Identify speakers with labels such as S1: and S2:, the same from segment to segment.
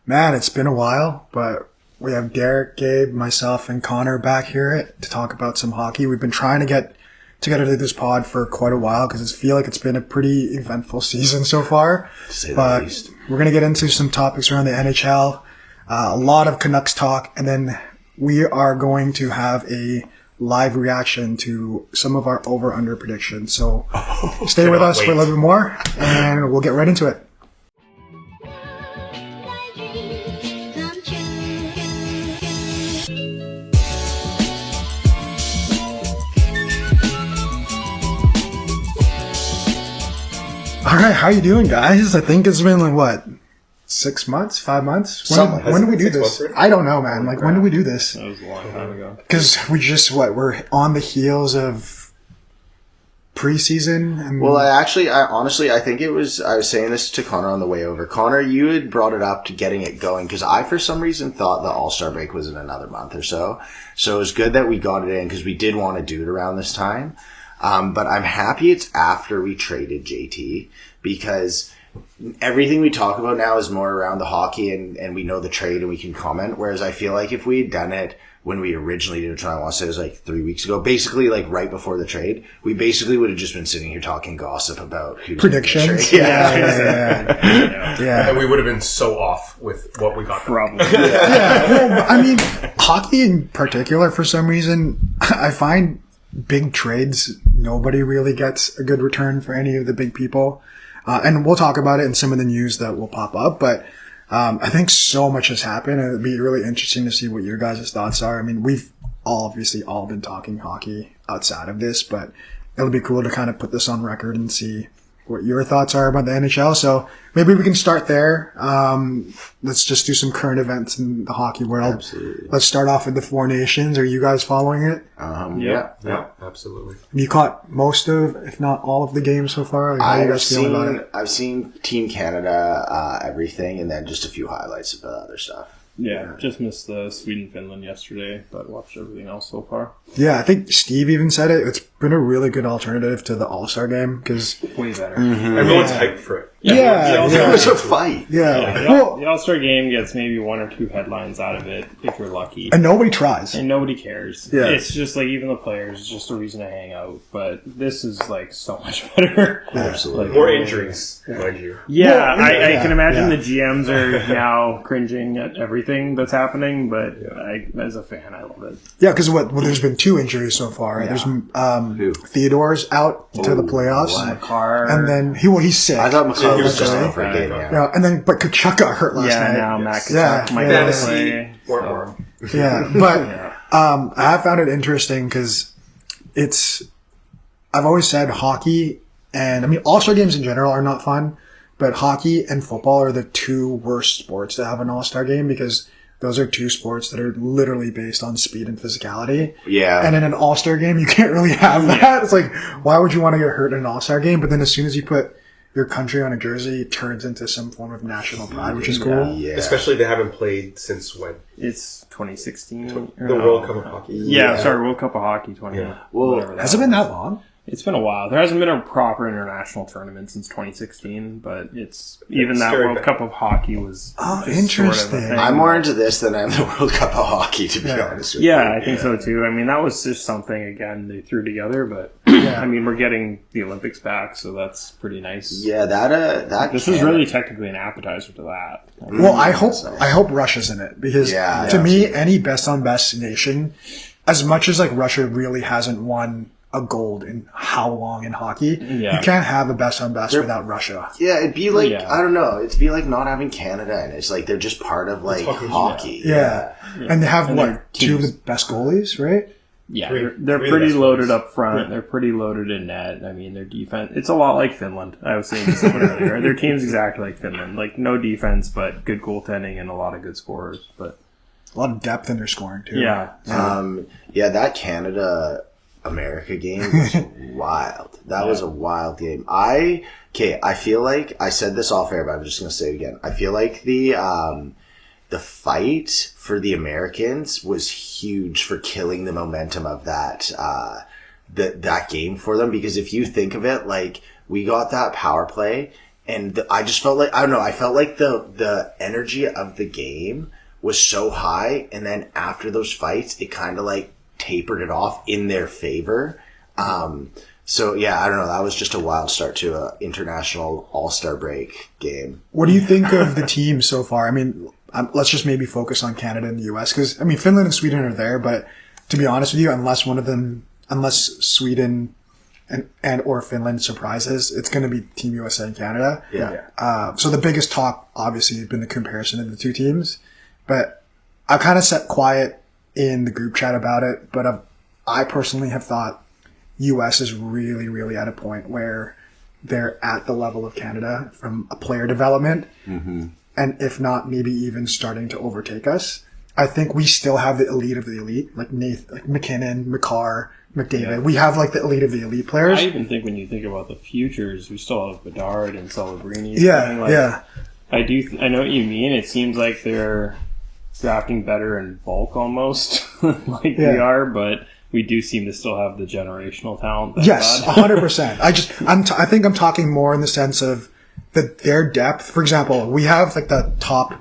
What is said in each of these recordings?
S1: Man, it's been a while, but we have Derek, Gabe, myself, and Connor back here to talk about some hockey. We've been trying to get together to do this pod for quite a while because I feel like it's been a pretty eventful season so far.
S2: To say the
S1: But
S2: least.
S1: we're going to get into some topics around the NHL, a lot of Canucks talk, and then we are going to have a live reaction to some of our over-under predictions. So stay with us for a little bit more, and we'll get right into it. All right, how you doing, guys? I think it's been like, what, 6 months, 5 months? When did we do this? I don't know, man. Like, when did we do this?
S3: That was a long time ago.
S1: Because we just, we're on the heels of preseason. And
S2: Well, I think it was, I was saying this to Connor on the way over. Connor, you had brought it up to getting it going because I, for some reason, thought the All-Star break was in another month or so. So it was good that we got it in because we did want to do it around this time. But I'm happy it's after we traded JT because everything we talk about now is more around the hockey and we know the trade and we can comment. Whereas I feel like if we had done it when we originally did it, I want to say it was like 3 weeks ago, basically like right before the trade, we basically would have just been sitting here talking gossip about who's
S1: predictions.
S4: Yeah. And we would have been so off with what we got.
S3: Probably.
S1: Well, I mean, hockey in particular, for some reason, I find big trades, nobody really gets a good return for any of the big people. And we'll talk about it in some of the news that will pop up. But I think so much has happened, and it'd be really interesting to see what your guys' thoughts are. I mean, we've obviously all been talking hockey outside of this, but it'll be cool to kind of put this on record and see what your thoughts are about the NHL. So maybe we can start there. Let's just do some current events in the hockey world.
S2: Absolutely.
S1: Let's start off with the Four Nations. Are you guys following it?
S2: Yeah.
S4: Absolutely.
S1: You caught most of, if not all of the games so far? Like, how are you guys feeling about it?
S2: I've seen Team Canada, everything, and then just a few highlights of the other stuff.
S3: Yeah, just missed the Sweden-Finland yesterday, but watched everything else so far.
S1: Yeah, I think Steve even said it. It's been a really good alternative to the All-Star game because
S3: Way better.
S4: Everyone's hyped for it.
S2: It was a fight.
S3: The All-Star game gets maybe one or two headlines out of it if you're lucky.
S1: And nobody tries.
S3: And nobody cares.
S1: Yeah.
S3: It's just like even the players, it's just a reason to hang out. But this is like so much better.
S2: Absolutely.
S3: Like,
S4: More injuries, mind you.
S3: Yeah,
S1: Well,
S3: I can imagine
S1: yeah.
S3: the GMs are now cringing at everything that's happening, but as a fan, I love it.
S1: Yeah, because there's been 2 injuries so far. Right? There's Theodore's out to the playoffs.
S3: Car.
S1: And then he's sick.
S2: I thought McCall
S4: He
S2: was
S4: was
S2: just
S4: gone.
S2: out for a game.
S1: Yeah, and then but Kachuk got hurt last night.
S3: now Matt
S1: Yeah.
S3: Kachuk might
S1: Yeah.
S3: not play.
S4: Or.
S1: Yeah, but I have found it interesting because I've always said hockey and, I mean, All-Star games in general are not fun, but hockey and football are the 2 worst sports to have an All-Star game because those are 2 sports that are literally based on speed and physicality.
S2: Yeah.
S1: And in an All-Star game, you can't really have that. Yeah. It's like, why would you want to get hurt in an All-Star game? But then as soon as you put your country on a jersey, it turns into some form of national pride, which is cool.
S2: Yeah.
S4: Especially they haven't played since when?
S3: It's 2016.
S4: The World Cup of Hockey.
S3: Yeah, sorry, World Cup of Hockey 20.
S4: Yeah.
S2: Well,
S3: whatever that
S1: Has it been that long?
S3: It's been a while. There hasn't been a proper international tournament since 2016, but even that
S4: scary
S3: World
S4: bad.
S3: Cup of Hockey was
S1: Oh,
S3: just
S1: interesting.
S3: Sort of a thing.
S2: I'm more into this than I am the World Cup of Hockey, to be honest with you.
S3: Yeah, I think so too. I mean, that was just something, again, they threw together, but I mean, we're getting the Olympics back, so that's pretty nice.
S2: Yeah, that
S3: This is really technically an appetizer to that.
S1: Well, I hope Russia's in it because
S2: Yeah,
S1: to me, any best on best nation, as much as like Russia really hasn't won a gold in how long in hockey, you can't have a best on best without Russia.
S2: Yeah, it'd be like I don't know. It'd be like not having Canada, and it's like they're just part of like hockey.
S1: Yeah. And they have what 2 of the best goalies, right?
S3: Yeah, they're pretty loaded up front. They're pretty loaded in net. I mean, their defense, it's a lot like Finland. I was saying this earlier. Their team's exactly like Finland. Like, no defense, but good goaltending and a lot of good scorers. But
S1: A lot of depth in their scoring too.
S3: Yeah.
S2: That Canada-America game was wild. That was a wild game. I feel like, I said this off air, but I'm just going to say it again. I feel like the fight for the Americans was huge for killing the momentum of that game for them. Because if you think of it, like, we got that power play And I just felt like, I don't know, I felt like the energy of the game was so high, and then after those fights, it kind of like tapered it off in their favor. So yeah, I don't know, that was just a wild start to a international all-star break game.
S1: What do you think of the team so far? I mean, let's just maybe focus on Canada and the US, because I mean, Finland and Sweden are there, but to be honest with you, unless Sweden and or Finland surprises, it's going to be Team USA and Canada.
S2: Yeah.
S1: So the biggest talk, obviously, has been the comparison of the two teams. But I kind of sat quiet in the group chat about it. But I personally have thought US is really, really at a point where they're at the level of Canada from a player development. Mm-hmm. And if not, maybe even starting to overtake us. I think we still have the elite of the elite, like McKinnon, McCarr, McDavid. Yeah. We have like the elite of the elite players.
S3: I even think when you think about the futures, we still have Bedard and Celebrini.
S1: Yeah.
S3: I know what you mean. It seems like they're drafting better in bulk almost, we are, but we do seem to still have the generational talent.
S1: Yes, 100%. I think I'm talking more in the sense of their depth. For example, we have like the top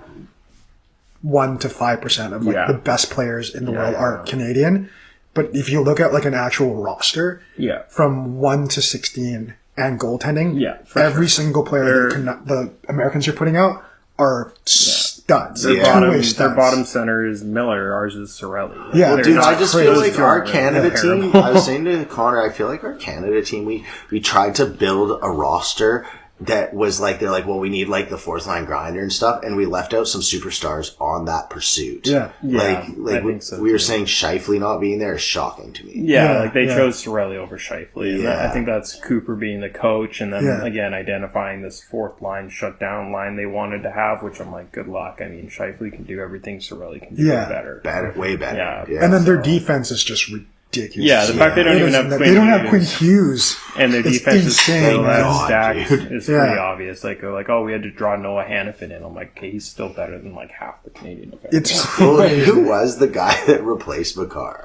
S1: 1 to 5% of like the best players in the world are Canadian. But if you look at like an actual roster, from 1 to 16 and goaltending, every single player the Americans are putting out are studs.
S3: Their bottom center is Miller. Ours is Cirelli.
S2: Dude, I just feel like our Canada team, I was saying to Connor, I feel like our Canada team, we tried to build a roster that was like, they're like, well, we need like the fourth line grinder and stuff, and we left out some superstars on that pursuit.
S1: We
S2: were saying Scheifele not being there is shocking to me.
S3: They chose Cirelli over Scheifele. And I think that's Cooper being the coach, and then again identifying this fourth line shutdown line they wanted to have, which I'm like, good luck. I mean, Scheifele can do everything Cirelli can do better.
S2: Way better.
S1: And then their defense is just ridiculous.
S3: Yeah, the fact they don't even have Quinn
S1: They don't have Quinn Hughes.
S3: And their defense is still stacked. It's pretty obvious. Like, they're like, oh, we had to draw Noah Hannafin in. I'm like, okay, he's still better than like half the Canadian defense.
S2: Who was the guy that replaced Makar?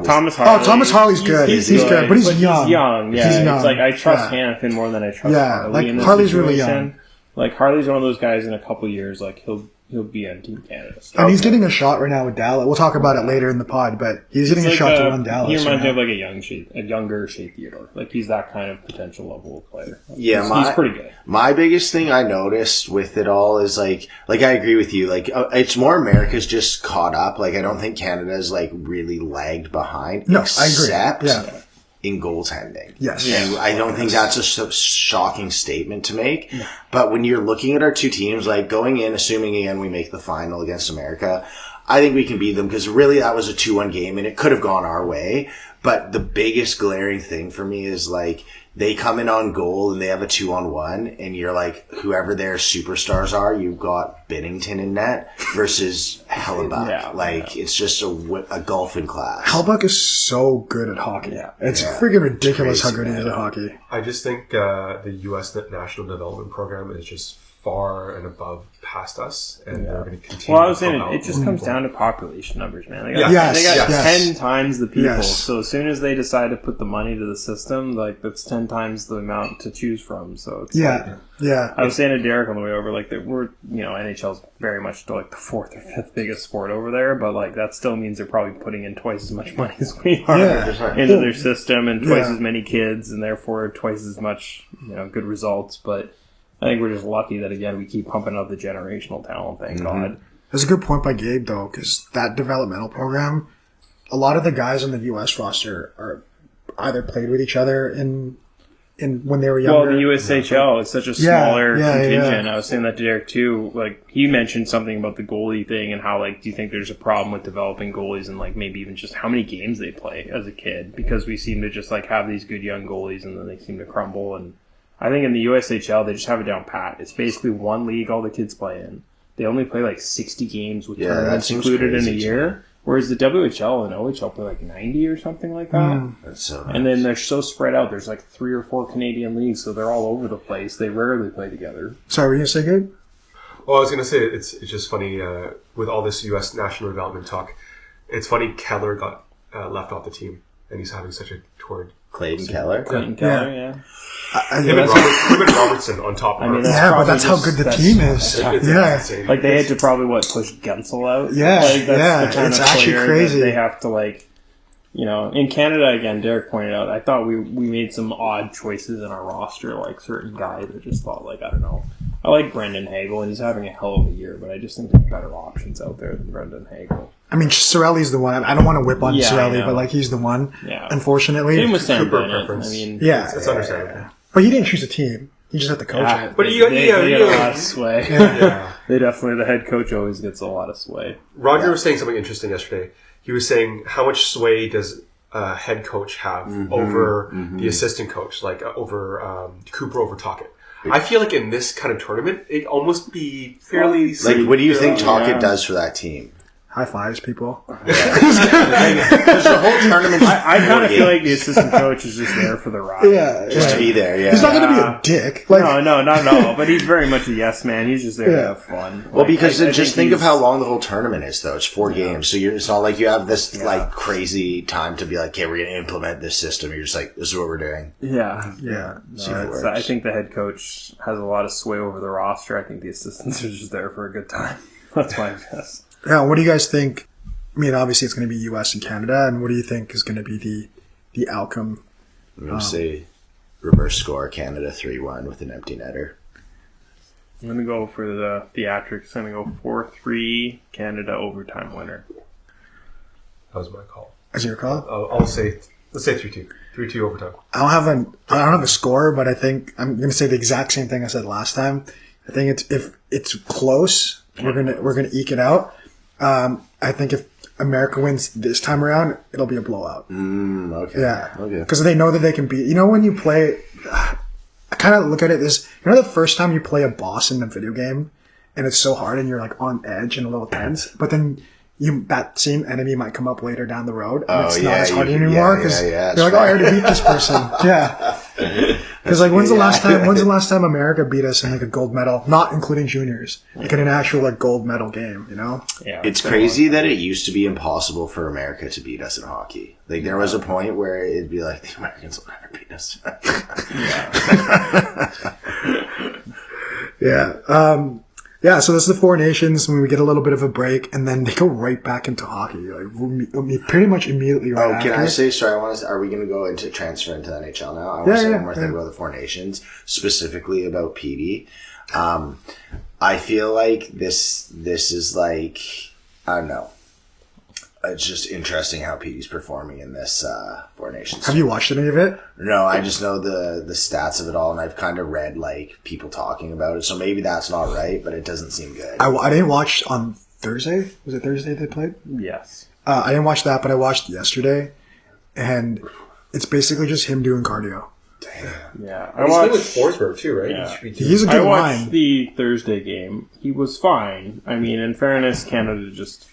S3: Thomas Harley.
S1: Thomas Harley's good. He's good, but he's young.
S3: He's young, yeah. He's young. It's like, I trust Hannafin more than I trust Harley in this
S1: Harley's
S3: situation.
S1: Really young.
S3: Like, Harley's one of those guys in a couple years, like, he'll be on Team Canada.
S1: And he's getting a shot right now with Dallas. We'll talk about it later in the pod, but he's getting a shot to run Dallas.
S3: He reminds me of like a younger Shea Theodore. Like, he's that kind of potential level of player.
S2: Yeah,
S3: he's pretty good.
S2: My biggest thing I noticed with it all is like I agree with you. Like, it's more America's just caught up. Like, I don't think Canada's like really lagged behind.
S1: No, I agree.
S2: In goaltending.
S1: Yes.
S2: And I don't think that's a shocking statement to make. No. But when you're looking at our two teams, like going in, assuming again we make the final against America, I think we can beat them because really that was a 2-1 game and it could have gone our way. But the biggest glaring thing for me is like they come in on goal and they have a 2-on-1 and you're like, whoever their superstars are, you've got Binnington in net versus Hellebuck. It's just a golf in class.
S1: Hellebuck is so good at hockey. It's freaking ridiculous how good he is at hockey.
S4: I just think the U.S. National Development Program is just far and above past us, and they're going to continue.
S3: Well, I was saying it just comes down to population numbers, man. They got 10 times the people. So as soon as they decide to put the money to the system, like that's 10 times the amount to choose from. So it's I was saying to Derek on the way over, like that we're NHL's very much still like the 4th or 5th biggest sport over there, but like that still means they're probably putting in twice as much money as we are into their system, and twice as many kids, and therefore twice as much good results, but. I think we're just lucky that, again, we keep pumping up the generational talent, thank God.
S1: That's a good point by Gabe, though, because that developmental program, a lot of the guys on the U.S. roster are either played with each other in when they were younger.
S3: Well, the USHL is such a smaller contingent. I was saying that to Derek, too. Like, he mentioned something about the goalie thing and how, like, do you think there's a problem with developing goalies and, like, maybe even just how many games they play as a kid? Because we seem to just, like, have these good young goalies and then they seem to crumble, and I think in the USHL, they just have it down pat. It's basically one league all the kids play in. They only play like 60 games with tournaments included in a year. Whereas the WHL and OHL play like 90 or something like that.
S2: That's so nice.
S3: And then they're so spread out. There's like 3 or 4 Canadian leagues, so they're all over the place. They rarely play together.
S1: Sorry, were you going to say, Gabe?
S4: Well, I was going to say, it's just funny, with all this U.S. national development talk, it's funny Keller got left off the team. and he's having such a toward
S2: Clayton Keller.
S3: Clayton Keller, yeah.
S4: him and Robertson on top of him.
S1: But that's how good the team is.
S4: Insane.
S3: Like they had to probably push Gensel out.
S1: Yeah,
S3: like, that's the kind
S1: it's
S3: of
S1: actually
S3: player
S1: crazy.
S3: that they have to in Canada again. Derek pointed out. I thought we made some odd choices in our roster, like certain guys. I just thought I don't know. I like Brendan Hagel, and he's having a hell of a year, but I just think there's better options out there than Brendan Hagel.
S1: I mean, Cirelli's the one. I don't want to whip on Cirelli, but he's the one.
S3: Yeah.
S1: Unfortunately,
S3: Same with Sam
S4: Cooper
S3: Bennett.
S4: preference.
S3: I mean,
S4: it's understandable.
S1: But he didn't choose a team. He just had to coach it.
S4: But
S3: they get a lot of sway.
S4: Yeah.
S3: They definitely, the head coach always gets a lot of sway.
S4: Roger was saying something interesting yesterday. He was saying, how much sway does a head coach have over the assistant coach, like over Cooper over Tocchet? I feel like in this kind of tournament, it'd almost be fairly...
S2: Like, what do you think Tocchet does for that team?
S1: High fives, people.
S2: Because the whole tournament...
S3: I kind of feel like the assistant coach is just there for the ride.
S2: Just to be there,
S1: He's not going to be a dick.
S3: No, not at all. But he's very much a yes man. He's just there to have fun.
S2: Well, because just think of how long the whole tournament is, though. It's 4 games. So it's not like you have this crazy time to be like, okay, we're going to implement this system. You're just like, this is what we're doing.
S1: Yeah.
S3: No, I think the head coach has a lot of sway over the roster. I think the assistants are just there for a good time. That's my guess.
S1: Yeah, what do you guys think? I mean, obviously it's going to be U.S. and Canada, and what do you think is going to be the outcome?
S2: I'm going to say reverse score, Canada 3-1 with an empty netter.
S3: I'm going to go for the theatrics. I'm going to go 4-3, Canada overtime winner.
S4: That was my call.
S1: Is your call?
S4: I'll say, let's say 3-2. 3-2 overtime.
S1: I don't have a score, but I think I'm going to say the exact same thing I said last time. I think if it's close, we're gonna eke it out. I think if America wins this time around, it'll be a blowout.
S2: Okay.
S1: Yeah.
S2: Okay.
S1: Because they know that they can beat. You know, when you play, I kind of look at it as, the first time you play a boss in a video game, and it's so hard, and you're like on edge and a little tense, but then that same enemy might come up later down the road, and it's not as hard anymore because you're like, I already beat this person. Yeah. Because when's the last time America beat us in a gold medal, not including juniors, in an actual gold medal game?
S3: Yeah,
S2: it's crazy that it used to be impossible for America to beat us in hockey. There was a point where it'd be like, the Americans will never beat us.
S1: Yeah, so this is the 4 nations when we get a little bit of a break, and then they go right back into hockey, pretty much immediately right after.
S2: Can I say, are we going to go into transfer into the NHL now? I want to say one more thing about the 4 nations, specifically about PD. I feel like this is I don't know. It's just interesting how PD's performing in this 4 nations.
S1: Have you watched any of it?
S2: No, I just know the stats of it all, and I've kind of read people talking about it. So maybe that's not right, but it doesn't seem good.
S1: I didn't watch on Thursday. Was it Thursday they played?
S3: Yes.
S1: I didn't watch that, but I watched yesterday, and it's basically just him doing cardio.
S2: Damn.
S3: Yeah,
S4: He's playing with Forsberg too, right?
S3: Yeah.
S1: He's a good
S3: I watched
S1: line.
S3: the Thursday game. He was fine. I mean, in fairness, Canada just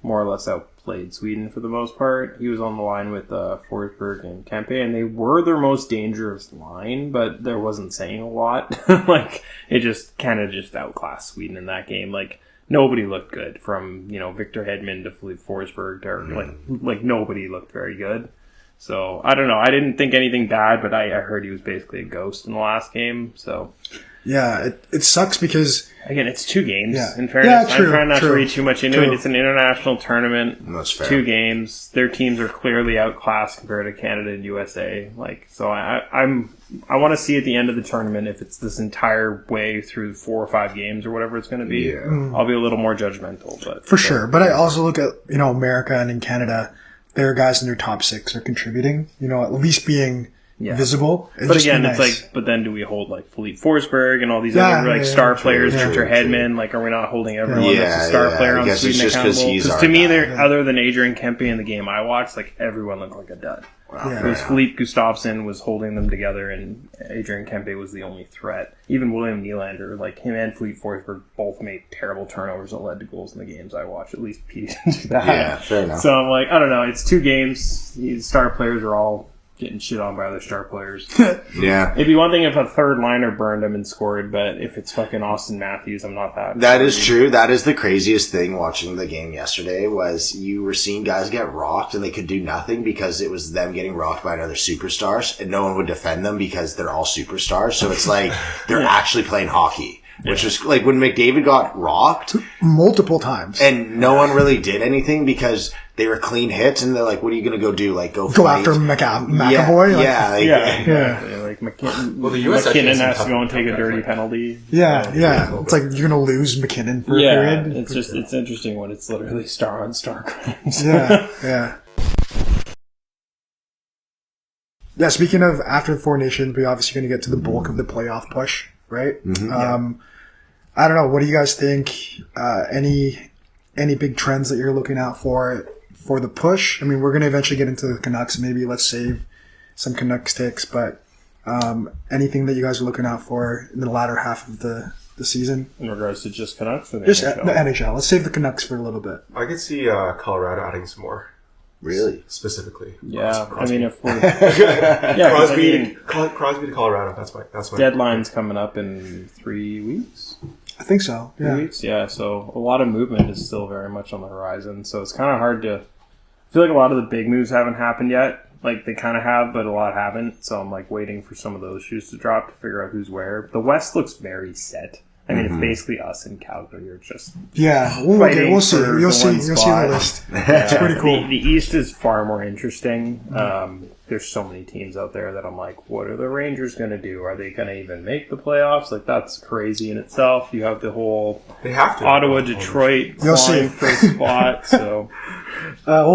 S3: more or less outplayed Sweden for the most part. He was on the line with Forsberg and Kempe, and they were their most dangerous line, but there wasn't saying a lot. Canada just outclassed Sweden in that game. Nobody looked good, from Victor Hedman to Philippe Forsberg to nobody looked very good. So I don't know. I didn't think anything bad, but I heard he was basically a ghost in the last game. So
S1: yeah, it sucks because
S3: again, it's 2 games.
S1: Yeah.
S3: In fairness,
S1: true,
S3: I'm trying not
S1: true,
S3: to read too much into
S1: true.
S3: it. It's an international tournament.
S2: That's fair.
S3: 2 games. Their teams are clearly outclassed compared to Canada and USA. So I want to see at the end of the tournament if it's this entire way through 4 or 5 games or whatever it's going to be.
S2: Yeah.
S3: I'll be a little more judgmental, but
S1: for sure. But I also look at America and in Canada, their guys in their top 6 are contributing. At least being visible.
S3: But again, it's but then do we hold Philippe Forsberg and all these other star players, Victor Hedman? Are we not holding everyone that's a star player on Sweden accountable? Because to me, other than Adrian Kempe in the game I watched, everyone looked like a dud.
S2: Wow.
S1: Yeah.
S3: Because Philippe Gustafsson was holding them together, and Adrian Kempe was the only threat. Even William Nylander, him and Philippe Forsberg both made terrible turnovers that led to goals in the games I watched. At least Pete didn't do that.
S2: Yeah, fair enough.
S3: So I'm I don't know. It's 2 games. These star players are all getting shit on by other star players.
S2: Yeah.
S3: It'd be one thing if a third liner burned him and scored, but if it's fucking Austin Matthews, I'm not that.
S2: That is true. That is the craziest thing watching the game yesterday was you were seeing guys get rocked and they could do nothing because it was them getting rocked by another superstars and no one would defend them because they're all superstars. So it's like they're actually playing hockey. Which was like when McDavid got rocked
S1: multiple times,
S2: and no one really did anything because they were clean hits, and they're like, "What are you going to go do? Like go
S1: after McAvoy?
S3: Like McKinnon.
S4: Well, the US
S3: McKinnon has to go and take a dirty penalty.
S1: Yeah. It's like you're going to lose McKinnon for a period.
S3: It's interesting when it's literally star on star crimes.
S1: Yeah. Speaking of after the Four Nations, we're obviously going to get to the bulk of the playoff push. Right?
S2: Mm-hmm,
S1: I don't know. What do you guys think? Any big trends that you're looking out for the push? I mean, we're going to eventually get into the Canucks. Maybe let's save some Canucks takes, but anything that you guys are looking out for in the latter half of the season?
S3: In regards to just Canucks or the
S1: just
S3: NHL?
S1: The NHL. Let's save the Canucks for a little bit.
S4: I could see Colorado adding some more.
S2: Really?
S4: Specifically.
S3: Yeah,
S4: Crosby.
S3: I mean, if we're...
S4: Crosby to Colorado, that's my
S3: deadline's coming up in 3 weeks?
S1: I think so,
S3: 3 weeks? Yeah, so a lot of movement is still very much on the horizon, so it's kind of hard to... I feel like a lot of the big moves haven't happened yet. Like, they kind of have, but a lot haven't, so I'm, like, waiting for some of those shoes to drop to figure out who's where. The West looks very set. I mean, it's basically us in Calgary are just
S1: we'll see. You'll see the list. It's pretty cool.
S3: The East is far more interesting. There's so many teams out there that I'm like, what are the Rangers going to do? Are they going to even make the playoffs? Like, that's crazy in itself. You have the whole Ottawa, Detroit clawing for a spot. So,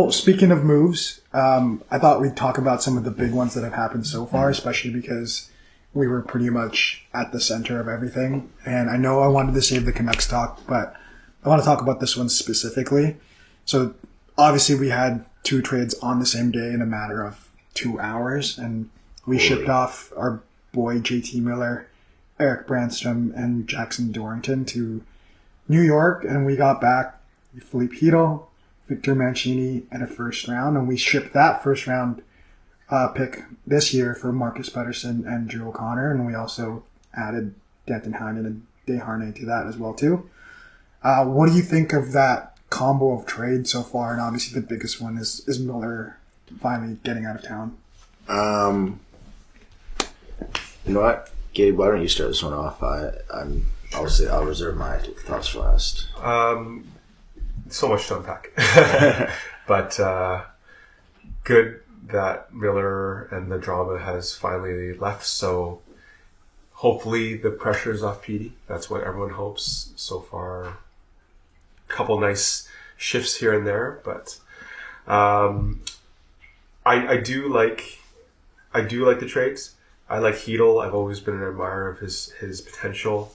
S1: speaking of moves, I thought we'd talk about some of the big ones that have happened so far, especially because we were pretty much at the center of everything. And I know I wanted to save the Canucks talk, but I want to talk about this one specifically. So obviously we had 2 trades on the same day in a matter of 2 hours, and we shipped off our boy JT Miller, Eric Brandstrom, and Jackson Dorrington to New York, and we got back Philippe Hedl, Victor Mancini, and a first round, and we shipped that first round pick this year for Marcus Pettersson and Drew O'Connor, and we also added Danton Heinen and Desharnais to that as well too. What do you think of that combo of trade so far? And obviously the biggest one is Miller finally getting out of town.
S2: You know what, Gabe? Why don't you start this one off? I'll reserve my thoughts for last.
S4: So much to unpack, but good that Miller and the drama has finally left, so hopefully the pressure's off Petey. That's what everyone hopes so far. A couple nice shifts here and there, but I do like the trades. I like Hedl. I've always been an admirer of his potential.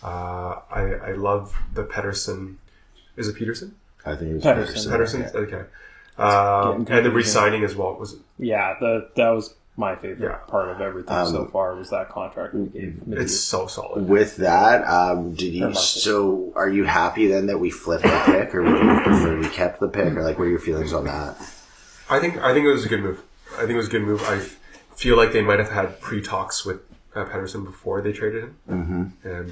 S4: I love the Pettersson. Is it Peterson?
S2: I think it was
S3: Pettersson.
S4: Pettersson. Okay. And the re-signing as well was.
S3: Yeah, that was my favorite part of everything so far was that contract we gave.
S4: It's so solid.
S2: With that, so are you happy then that we flipped the pick, or would you prefer we kept the pick, or like what are your feelings on that?
S4: I think it was a good move. I feel like they might have had pre-talks with Pettersson before they traded him, and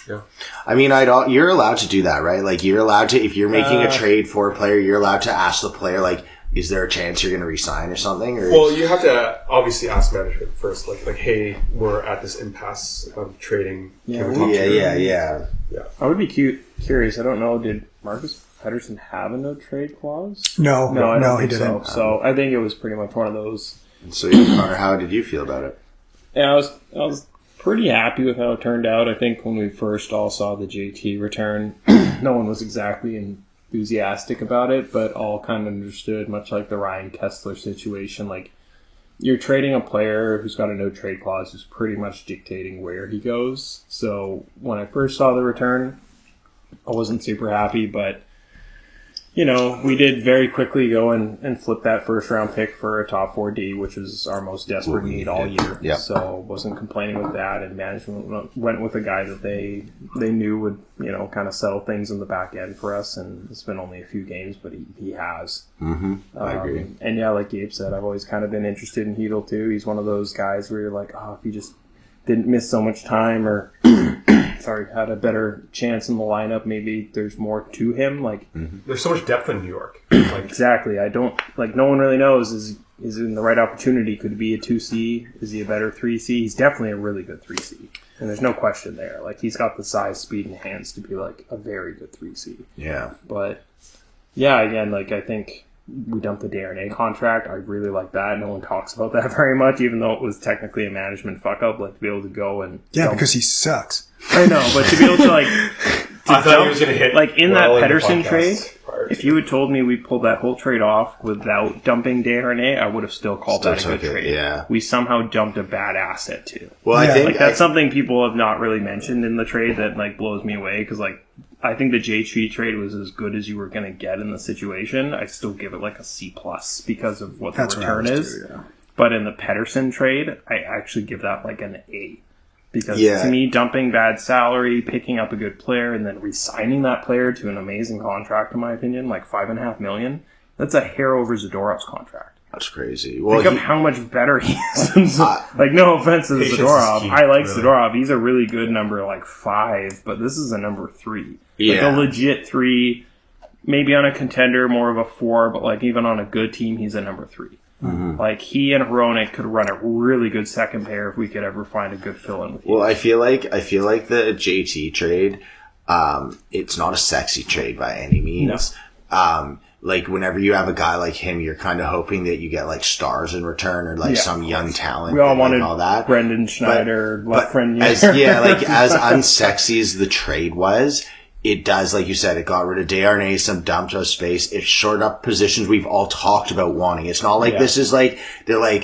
S4: yeah. I
S2: mean, you're allowed to do that, right? Like, you're allowed to, if you're making a trade for a player, you're allowed to ask the player, like, is there a chance you're going to resign or something? Or
S4: well, you have to obviously ask management first, like, hey, we're at this impasse of trading.
S2: Yeah.
S3: I would be curious. I don't know. Did Marcus Pettersson have a no trade clause?
S1: No, he didn't.
S3: So I think it was pretty much one of those.
S2: So, Connor, how did you feel about it?
S3: Yeah, I was pretty happy with how it turned out. I think when we first all saw the JT return, no one was exactly enthusiastic about it, but all kind of understood, much like the Ryan Kessler situation. Like, you're trading a player who's got a no-trade clause who's pretty much dictating where he goes. So when I first saw the return, I wasn't super happy, but we did very quickly go and flip that first-round pick for a top 4D, which was our most desperate need all year.
S2: Yeah.
S3: So wasn't complaining with that, and management went with a guy that they knew would, kind of settle things in the back end for us, and it's been only a few games, but he has.
S2: Mm-hmm. I agree.
S3: And yeah, like Gabe said, I've always kind of been interested in Hedl too. He's one of those guys where you're like, if he just didn't miss so much time or... had a better chance in the lineup. Maybe there's more to him.
S4: There's so much depth in New York.
S3: Exactly. I don't no one really knows. Is in the right opportunity? Could he be a 2C? Is he a better 3C? He's definitely a really good 3C, and there's no question there. He's got the size, speed, and hands to be a very good 3C.
S2: Yeah.
S3: But yeah, again, I think we dumped the Darnay contract. I really like that. No one talks about that very much, even though it was technically a management fuck up. To be able to go and
S1: because he sucks.
S3: I know, but to be able to
S4: I thought he was going to hit
S3: in that Pettersson trade. If you had told me we pulled that whole trade off without dumping Darnay, I would have still called that a good trade.
S2: Yeah.
S3: We somehow dumped a bad asset too.
S2: Well, I think
S3: that's something people have not really mentioned in the trade that blows me away because I think the JT trade was as good as you were going to get in the situation. I still give it a C+ because of what the return is. Too, yeah. But in the Pettersson trade, I actually give that an A. Because to me, dumping bad salary, picking up a good player, and then re-signing that player to an amazing contract, in my opinion, $5.5 million, that's a hair over Zadorov's contract.
S2: That's crazy. Well,
S3: think of how much better he is than no offense to Zadorov. I like really. Zadorov. He's a really good number 5, but this is a number 3. A legit 3, maybe on a contender, more of a 4, but even on a good team, he's a number 3.
S2: Mm-hmm.
S3: He and Hronek could run a really good second pair if we could ever find a good fill-in with you.
S2: Well, I feel like the JT trade, it's not a sexy trade by any means. No. Whenever you have a guy like him, you're kind of hoping that you get stars in return or some young talent.
S3: We all wanted
S2: all that.
S3: Brendan Schneider, Lefreniere.
S2: As unsexy as the trade was, it does, like you said, it got rid of Darnay, some dumped of space. It shored up positions we've all talked about wanting. It's not this is they're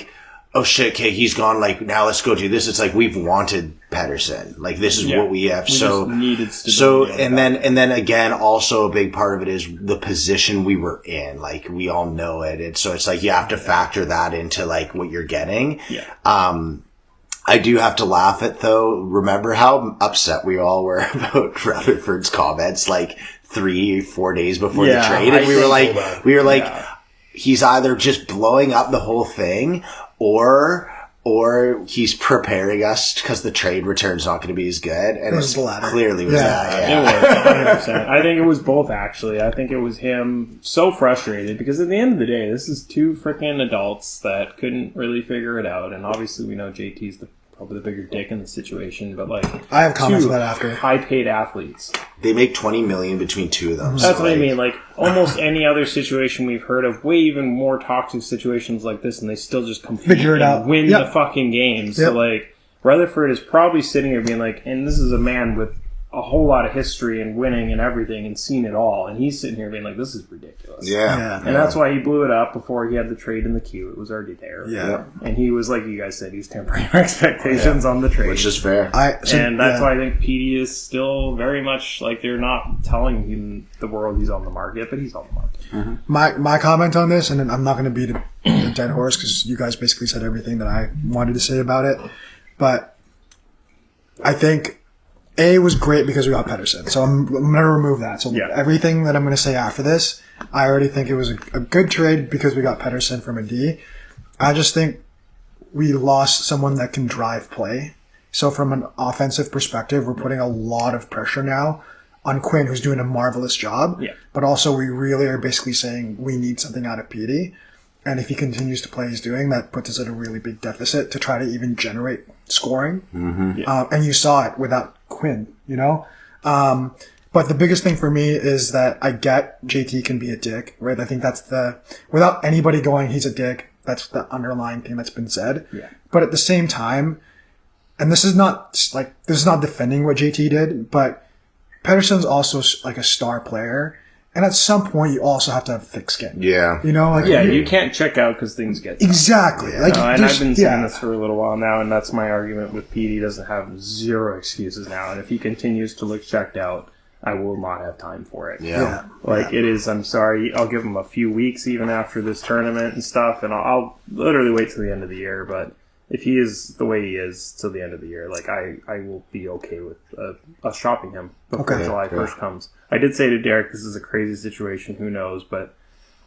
S2: oh shit, okay, he's gone, now let's go do this. It's we've wanted Pettersson. This is what we have.
S3: We just needed stability.
S2: And then again, also a big part of it is the position we were in. We all know it. And so it's you have to factor that into what you're getting.
S3: Yeah.
S2: I do have to laugh at, though, remember how upset we all were about Rutherford's comments 3-4 days before the trade? And we were like, he's either just blowing up the whole thing or he's preparing us because the trade return's not going to be as good. And it clearly was that.
S3: Yeah. It was 100%. I think it was both, actually. I think it was him so frustrated because at the end of the day, this is 2 freaking adults that couldn't really figure it out. And obviously we know JT's probably the bigger dick in the situation, but
S1: I have comments on that after.
S3: High-paid athletes.
S2: They make $20 million between 2 of them.
S3: That's what I mean. Almost any other situation we've heard of, way even more toxic situations like this, and they still just compete and win the fucking games. Yep. So Rutherford is probably sitting here being and this is a man with a whole lot of history and winning and everything and seen it all, and he's sitting here being this is ridiculous.
S2: Yeah.
S3: And that's why he blew it up before he had the trade in the queue. It was already there.
S2: Yeah.
S3: And he was, like you guys said, he was tempering our expectations on the trade.
S2: Which is fair.
S3: And that's why I think PD is still very much they're not telling him the world he's on the market, but he's on the market.
S1: Mm-hmm. My comment on this, and I'm not going to beat a dead horse because you guys basically said everything that I wanted to say about it, but I think A was great because we got Pettersson. So I'm going to remove that. So everything that I'm going to say after this, I already think it was a good trade because we got Pettersson from a D. I just think we lost someone that can drive play. So from an offensive perspective, we're putting a lot of pressure now on Quinn, who's doing a marvelous job.
S3: Yeah.
S1: But also we really are basically saying we need something out of PD. And if he continues to play he's doing, that puts us at a really big deficit to try to even generate scoring.
S2: Mm-hmm.
S1: And you saw it without Quinn, But the biggest thing for me is that I get JT can be a dick, right? I think that's without anybody going, he's a dick. That's the underlying thing that's been said.
S3: Yeah.
S1: But at the same time, and this is not defending what JT did, but Pettersson's also a star player. And at some point, you also have to have thick skin.
S2: Yeah.
S3: You can't check out because things get tough.
S1: Exactly.
S3: And I've been saying this for a little while now, and that's my argument with Pete. He doesn't have zero excuses now. And if he continues to look checked out, I will not have time for it.
S2: Yeah.
S3: Like, it is, I'm sorry, I'll give him a few weeks even after this tournament and stuff, and I'll literally wait till the end of the year, but if he is the way he is till the end of the year, like, I will be okay with us shopping him before July 1st comes. I did say to Derek, this is a crazy situation, who knows, but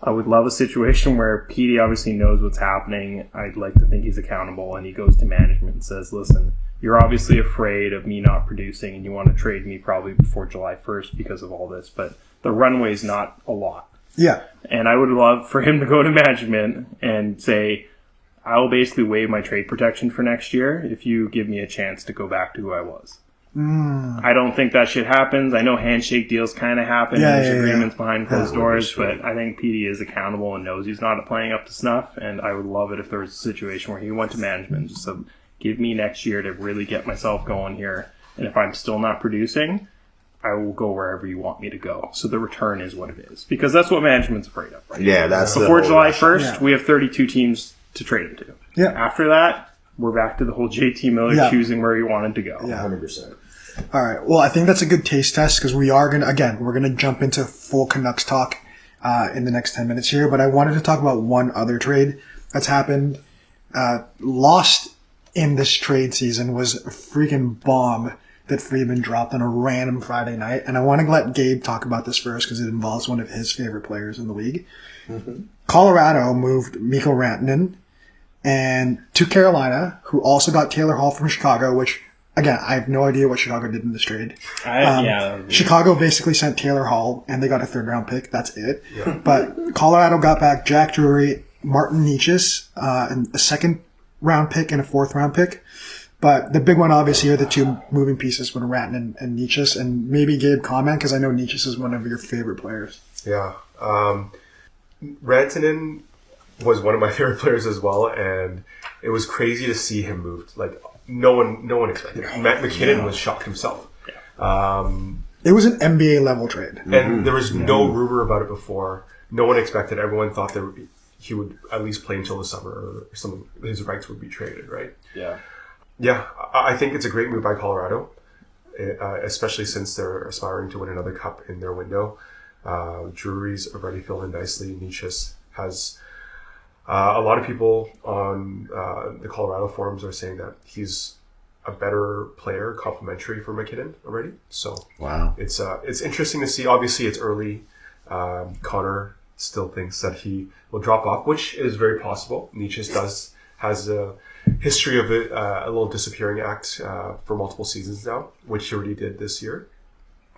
S3: I would love a situation where Petey obviously knows what's happening. I'd like to think he's accountable, and he goes to management and says, listen, you're obviously afraid of me not producing, and you want to trade me probably before July 1st because of all this, but the runway's not a lot.
S1: Yeah.
S3: And I would love for him to go to management and say, I will basically waive my trade protection for next year if you give me a chance to go back to who I was. I don't think that shit happens. I know handshake deals kind of happen. There's agreements behind closed doors, but I think Petey is accountable and knows he's not playing up to snuff, and I would love it if there was a situation where he went to management and just said, give me next year to really get myself going here, and if I'm still not producing, I will go wherever you want me to go. So the return is what it is. Because that's what management's afraid of, right?
S2: Yeah, that's
S3: before July 1st, we have 32 teams to trade him to.
S1: Yeah.
S3: After that, we're back to the whole JT Miller choosing where he wanted to go.
S1: Yeah.
S2: 100%.
S1: All right. Well, I think that's a good taste test because we are going to, we're going to jump into full Canucks talk in the next 10 minutes here. But I wanted to talk about one other trade that's happened. Lost in this trade season was a freaking bomb that Friedman dropped on a random Friday night. And I want to let Gabe talk about this first because it involves one of his favorite players in the league. Mm-hmm. Colorado moved Mikko Rantanen and to Carolina, who also got Taylor Hall from Chicago, which, again, I have no idea what Chicago did in this trade. Chicago basically sent Taylor Hall, and they got a third-round pick. That's it. Yeah. But Colorado got back Jack Drury, Martin Necas, and a second-round pick and a fourth-round pick. But the big one, obviously, are the two moving pieces with Rantanen and Necas. And maybe, Gabe, comment, because I know Necas is one of your favorite players.
S4: Yeah. Rantanen was one of my favorite players as well, and it was crazy to see him moved. Like, no one expected it. Matt McKinnon was shocked himself.
S1: It was an NBA level trade.
S4: And there was no rumor about it before. No one expected. Everyone thought that he would at least play until the summer or his rights would be traded, right?
S3: Yeah.
S4: Yeah, I think it's a great move by Colorado, especially since they're aspiring to win another cup in their window. Drury's already filled in nicely. Necas has... a lot of people on the Colorado forums are saying that he's a better player, complimentary for McKinnon already. So
S2: wow,
S4: it's interesting to see. Obviously, it's early. Connor still thinks that he will drop off, which is very possible. Necas has a history of a little disappearing act for multiple seasons now, which he already did this year.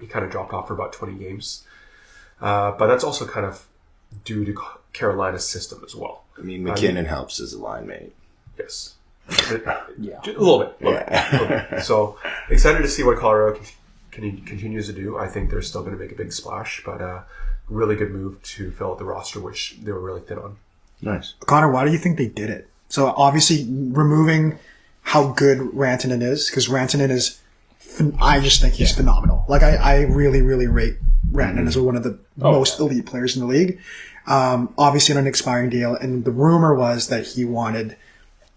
S4: He kind of dropped off for about 20 games, but that's also kind of due to Carolina's system as well.
S2: I mean, McKinnon helps as a line mate.
S4: Yes. A little bit. So, excited to see what Colorado continues to do. I think they're still going to make a big splash, but really good move to fill out the roster, which they were really thin on.
S2: Nice.
S1: Connor, why do you think they did it? So, obviously, removing how good Rantanen is, because Rantanen is, I just think he's phenomenal. Like, I really, really rate Rantanen as one of the most elite players in the league. Obviously on an expiring deal, and the rumor was that he wanted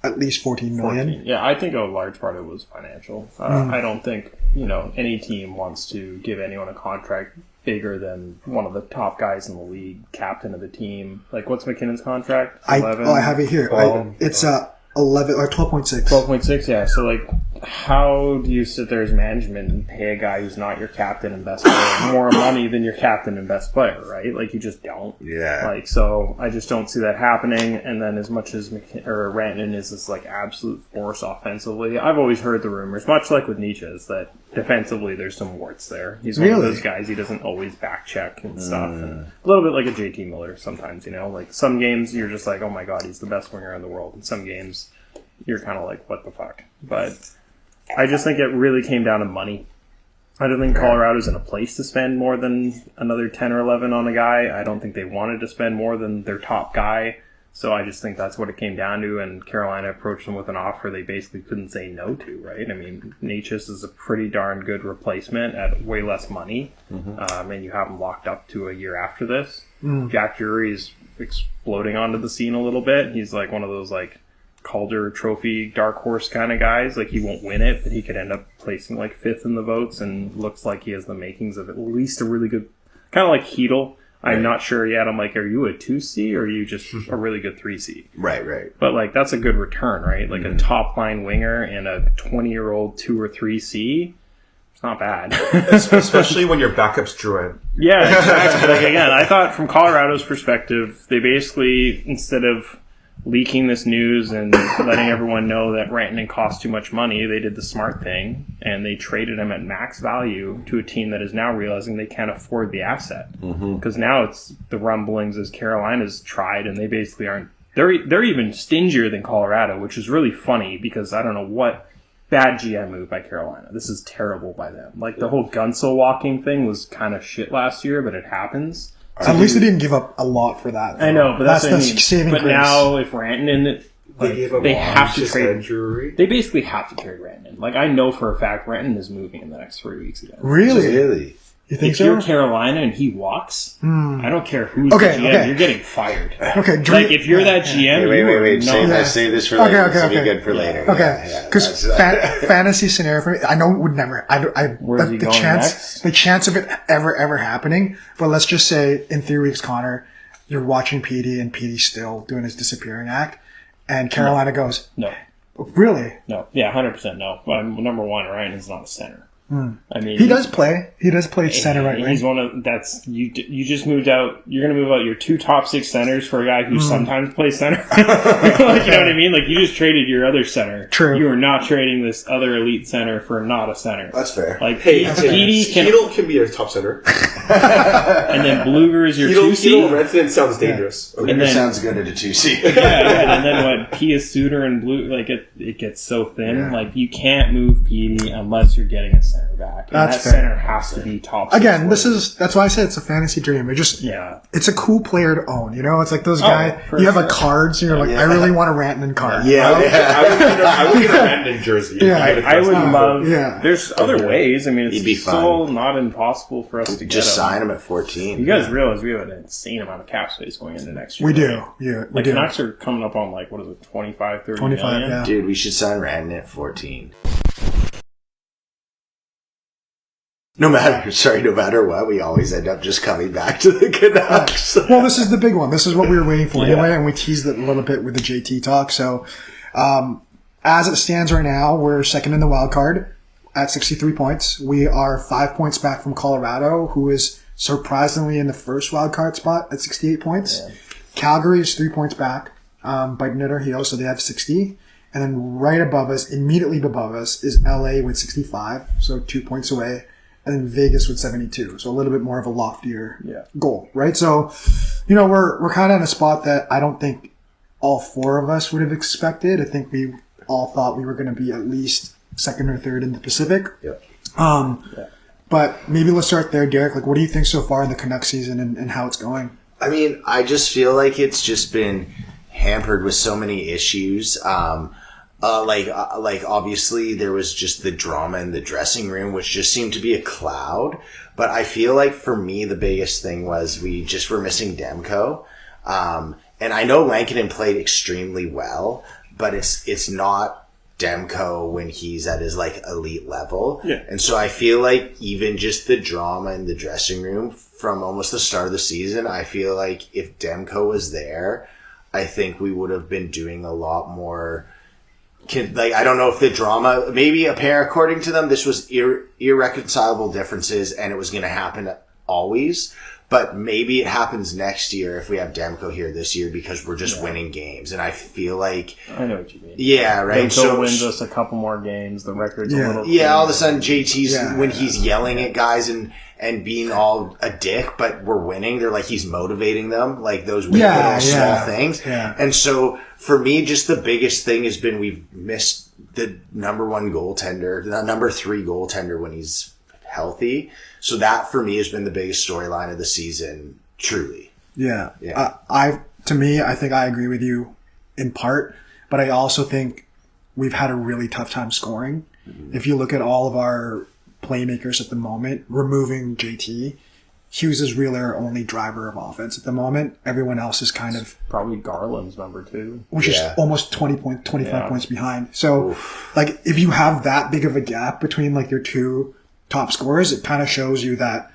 S1: at least $14 million.
S3: 14. Yeah, I think a large part of it was financial. I don't think, any team wants to give anyone a contract bigger than one of the top guys in the league, captain of the team. Like, what's McKinnon's contract? 11?
S1: I have it here. 12? It's 11 or 12.6.
S3: 12.6, yeah. So, like, how do you sit there as management and pay a guy who's not your captain and best player more money than your captain and best player, right? Like, you just don't.
S2: Yeah.
S3: Like, so I just don't see that happening. And then as much as Rantanen is this, like, absolute force offensively, I've always heard the rumors, much like with Necas, that defensively there's some warts there. He's one of those guys, he doesn't always back check and stuff. And a little bit like a JT Miller sometimes, Like, some games you're just like, oh my god, he's the best winger in the world. And some games you're kind of like, what the fuck? But I just think it really came down to money. I don't think Colorado's in a place to spend more than another 10 or 11 on a guy. I don't think they wanted to spend more than their top guy. So I just think that's what it came down to, and Carolina approached them with an offer they basically couldn't say no to, right? I mean, Necas is a pretty darn good replacement at way less money, and you have him locked up to a year after this. Jack Drury is exploding onto the scene a little bit. He's like one of those, like, Calder Trophy dark horse kind of guys. Like, he won't win it, but he could end up placing like 5th in the votes, and looks like he has the makings of at least a really good, kind of like Hedl. I'm not sure yet. I'm like, are you a 2C or are you just a really good 3C?
S2: Right.
S3: But like, that's a good return, right? Like a top line winger and a 20-year-old 2 or 3C. It's not bad.
S4: Especially when your backup's Drouin.
S3: Yeah, exactly. Like, again, I thought from Colorado's perspective, they basically, instead of leaking this news and letting everyone know that Rantanen cost too much money, they did the smart thing and they traded him at max value to a team that is now realizing they can't afford the asset. Because now it's the rumblings as Carolina's tried, and they basically aren't. They're even stingier than Colorado, which is really funny because I don't know what bad GM move by Carolina. This is terrible by them. Like, the whole Gunsel walking thing was kind of shit last year, but it happens.
S1: At least they didn't give up a lot for that.
S3: I know, but that's what I mean.
S1: Saving
S3: but
S1: grace.
S3: now, if Rantanen, they have to trade.
S4: Drury.
S3: They basically have to trade Rantanen. Like, I know for a fact Rantanen is moving in the next 3 weeks again.
S1: Really? You think
S3: if
S1: so?
S3: you're Carolina and he walks, I don't care who's the GM. You're getting fired.
S1: Okay,
S3: like, if you're that GM,
S2: wait. Save this for later. This will be good for later.
S1: Okay, because fantasy scenario for me, I know it would never.
S3: Where's he going next?
S1: The chance of it ever happening. But let's just say in 3 weeks, Connor, you're watching PD and PD's still doing his disappearing act, and Carolina goes,
S3: no,
S1: really?
S3: No, yeah, 100% no. Number one, Ryan is not a center. I mean,
S1: he does play center right wing.
S3: He's one of you just moved out. You're going to move out your 2 top 6 centers for a guy who sometimes plays center. Like, you know what I mean? Like, you just traded your other center.
S1: True.
S3: You are not trading this other elite center for not a center.
S2: That's fair.
S3: Like,
S4: Hey,
S3: Hedl
S4: can be your top center.
S3: And then Bluger is your 2C.
S4: Hedl Rantanen sounds dangerous.
S2: Okay. And then sounds good at a 2C.
S3: Yeah. And then what? Pia Suter and Blue, like, it gets so thin. Yeah. Like, you can't move PD unless you're getting a center back. And
S1: that's
S3: that center has to be top.
S1: Again, that's why I said it's a fantasy dream. It's a cool player to own. You know, it's like those guys. You have like cards, and you're like, I really want a Rantanen card.
S4: I would get a Rantanen jersey.
S3: Yeah, I would love.
S1: Yeah.
S3: There's other ways. I mean,
S2: It'd be
S3: it's still not impossible for us to get
S2: just sign him at 14.
S3: You guys realize we have an insane amount of cap space going into next year.
S1: We do. Yeah,
S3: we do. Canucks are coming up on, like, what is it, 25, 30 million?
S1: Yeah.
S2: Dude, we should sign Rantanen at 14. No matter what, we always end up just coming back to the Canucks.
S1: Well, this is the big one. This is what we were waiting for anyway, and we teased it a little bit with the JT talk. So, as it stands right now, we're second in the wild card at 63 points. We are 5 points back from Colorado, who is surprisingly in the first wild card spot at 68 points. Yeah. Calgary is 3 points back, biting at our heels, so they have 60. And then right above us, immediately above us, is LA with 65, so 2 points away. And then Vegas with 72, so a little bit more of a loftier goal, right? So, you know, we're kind of in a spot that I don't think all 4 of us would have expected. I think we all thought we were going to be at least second or third in the Pacific. But maybe let's start there, Derek. Like, what do you think so far in the Canucks season and how it's going?
S2: I mean, I just feel like it's just been hampered with so many issues. Like obviously there was just the drama in the dressing room, which just seemed to be a cloud. But I feel like for me, the biggest thing was we just were missing Demko. And I know Lankinen played extremely well, but it's not Demko when he's at his like elite level.
S3: Yeah.
S2: And so I feel like even just the drama in the dressing room from almost the start of the season, I feel like if Demko was there, I think we would have been doing a lot more. I don't know if the drama, maybe according to them, this was irreconcilable differences and it was going to happen always. But maybe it happens next year if we have Demko here this year because we're just winning games. And I feel like...
S3: I know what you mean.
S2: Yeah, right?
S3: Demko wins us a couple more games. The record's a little...
S2: Yeah, all of a sudden JT's, when he's yelling at guys and being all a dick, but we're winning, they're like he's motivating them. Like those little small things.
S1: Yeah.
S2: And so for me, just the biggest thing has been we've missed the number 1 goaltender, the number 3 goaltender when he's healthy. So that for me has been the biggest storyline of the season, truly.
S1: Yeah. I think I agree with you in part, but I also think we've had a really tough time scoring. Mm-hmm. If you look at all of our playmakers at the moment, removing JT, Hughes is really our only driver of offense at the moment. Everyone else is kind of
S3: probably Garland's number 2,
S1: which is almost 25 points behind. So, like, if you have that big of a gap between like your 2 top scorers, it kind of shows you that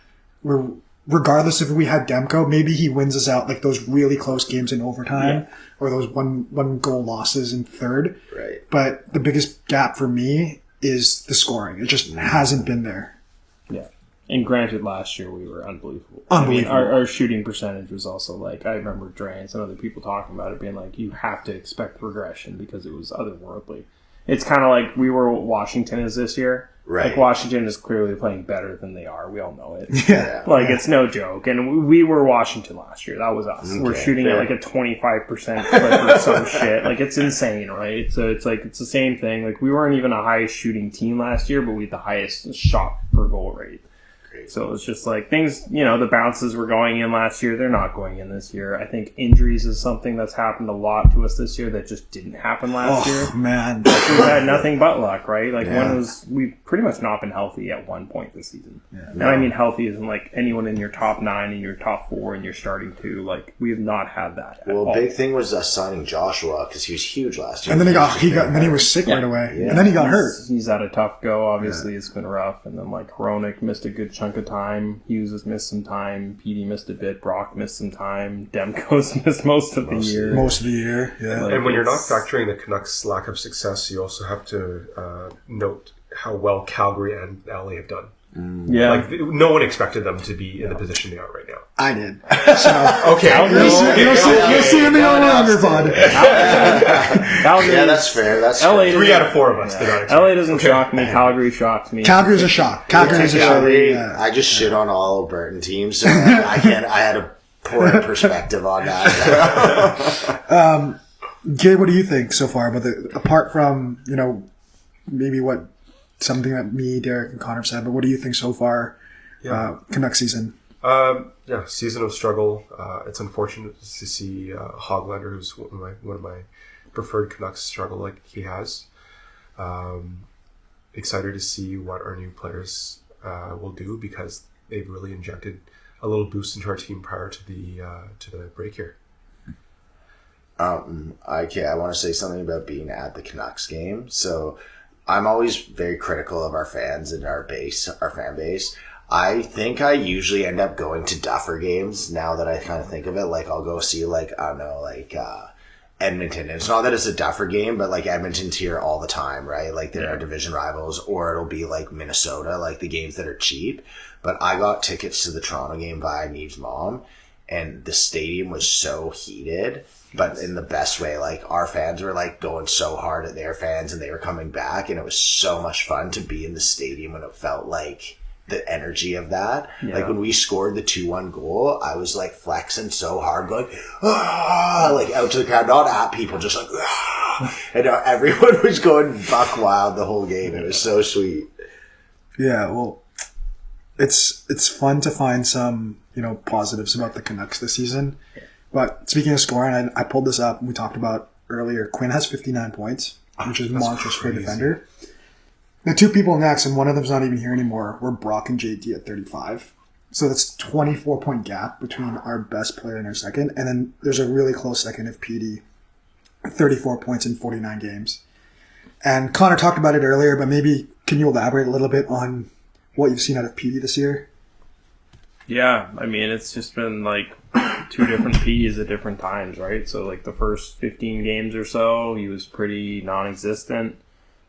S1: regardless if we had Demko, maybe he wins us out like those really close games in overtime or those one goal losses in third.
S2: Right.
S1: But the biggest gap for me is the scoring. It just hasn't been there.
S3: Yeah. And granted, last year we were unbelievable.
S1: Unbelievable.
S3: I mean, our shooting percentage was also like, I remember Dre and some other people talking about it being like, you have to expect regression because it was otherworldly. It's kind of like we were Washington is this year.
S2: Right.
S3: Like, Washington is clearly playing better than they are. We all know it.
S1: Yeah.
S3: It's no joke. And we were Washington last year. That was us.
S2: Okay,
S3: we're shooting at like a 25% clip or some shit. Like, it's insane, right? So it's like, it's the same thing. Like, we weren't even a highest shooting team last year, but we had the highest shot per goal rate. So it's just like things, the bounces were going in last year. They're not going in this year. I think injuries is something that's happened a lot to us this year that just didn't happen last year.
S1: Man.
S3: We've had nothing but luck, right? Like we've pretty much not been healthy at one point this season. Yeah. And I mean healthy isn't like anyone in your top 9 and your top 4 and you're starting to. Like, we have not had that at all.
S2: Big thing was us signing Joshua because he was huge last year.
S1: And then he was sick right away. Yeah. And then he got hurt.
S3: He's had a tough go. Obviously, it's been rough. And then like Hronik missed a good chunk of time. Hughes has missed some time. Petey missed a bit. Brock missed some time. Demko's missed most of the year.
S1: Most of the year, yeah.
S4: And when you're not factoring the Canucks' lack of success, you also have to note how well Calgary and LA have done.
S3: Yeah.
S4: Like, no one expected them to be in the position they are right now.
S1: I did.
S4: So, okay.
S1: You'll see in the over-under pod.
S2: Yeah, that's fair. That's
S3: LA
S4: 3 out of 4 of us did not expect.
S3: LA doesn't shock me. Calgary shocks me.
S1: Calgary's a shock.
S2: I just shit on all Albertan teams, so I had a poor perspective on that.
S1: Gabe, what do you think so far about apart from, maybe something that me, Derek, and Connor said, but what do you think so far, Canucks season?
S4: Season of struggle. It's unfortunate to see Hoglander, who's one of my preferred Canucks, struggle like he has. Excited to see what our new players will do because they've really injected a little boost into our team prior to the break here.
S2: I want to say something about being at the Canucks game. So I'm always very critical of our fans and our fan base. I think I usually end up going to Duffer games now that I kind of think of it. Like, I'll go see, Edmonton. And it's not that it's a Duffer game, but, Edmonton's here all the time, right? Like, they're our division rivals. Or it'll be, Minnesota, the games that are cheap. But I got tickets to the Toronto game via Neve's mom, and the stadium was so heated. But in the best way, our fans were going so hard at their fans and they were coming back, and it was so much fun to be in the stadium when it felt like the energy of that. Yeah. When we scored the 2-1 goal, I was flexing so hard, going, out to the crowd, not at people, just and everyone was going buck wild the whole game. It was so sweet.
S1: Yeah, well, it's fun to find some, positives about the Canucks this season. Yeah. But speaking of scoring, I pulled this up and we talked about earlier. Quinn has 59 points, which is monstrous for a defender. The 2 people next, and one of them's not even here anymore, were Brock and JT at 35. So that's 24-point gap between our best player and our second. And then there's a really close second of PD, 34 points in 49 games. And Connor talked about it earlier, but maybe can you elaborate a little bit on what you've seen out of PD this year?
S3: Yeah, I mean, it's just been 2 different P's at different times, right? So the first 15 games or so, he was pretty non-existent.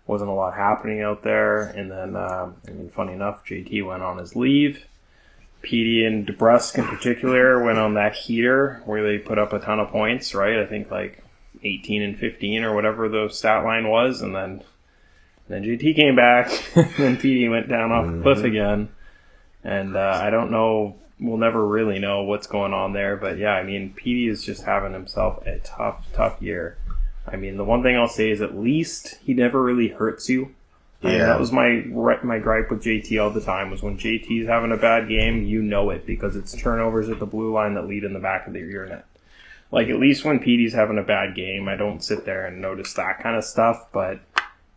S3: Wasn't a lot happening out there. And then, funny enough, JT went on his leave. PD and DeBrusk in particular went on that heater where they put up a ton of points, right? I think 18 and 15 or whatever the stat line was. And then JT came back, and then PD went down off the cliff again. And I don't know, we'll never really know what's going on there. But yeah, I mean, PD is just having himself a tough year. I mean, the one thing I'll say is at least he never really hurts you. Yeah. That was my gripe with JT all the time, was when JT's having a bad game, you know it, because it's turnovers at the blue line that lead in the back of your net. At least when PD's having a bad game, I don't sit there and notice that kind of stuff, but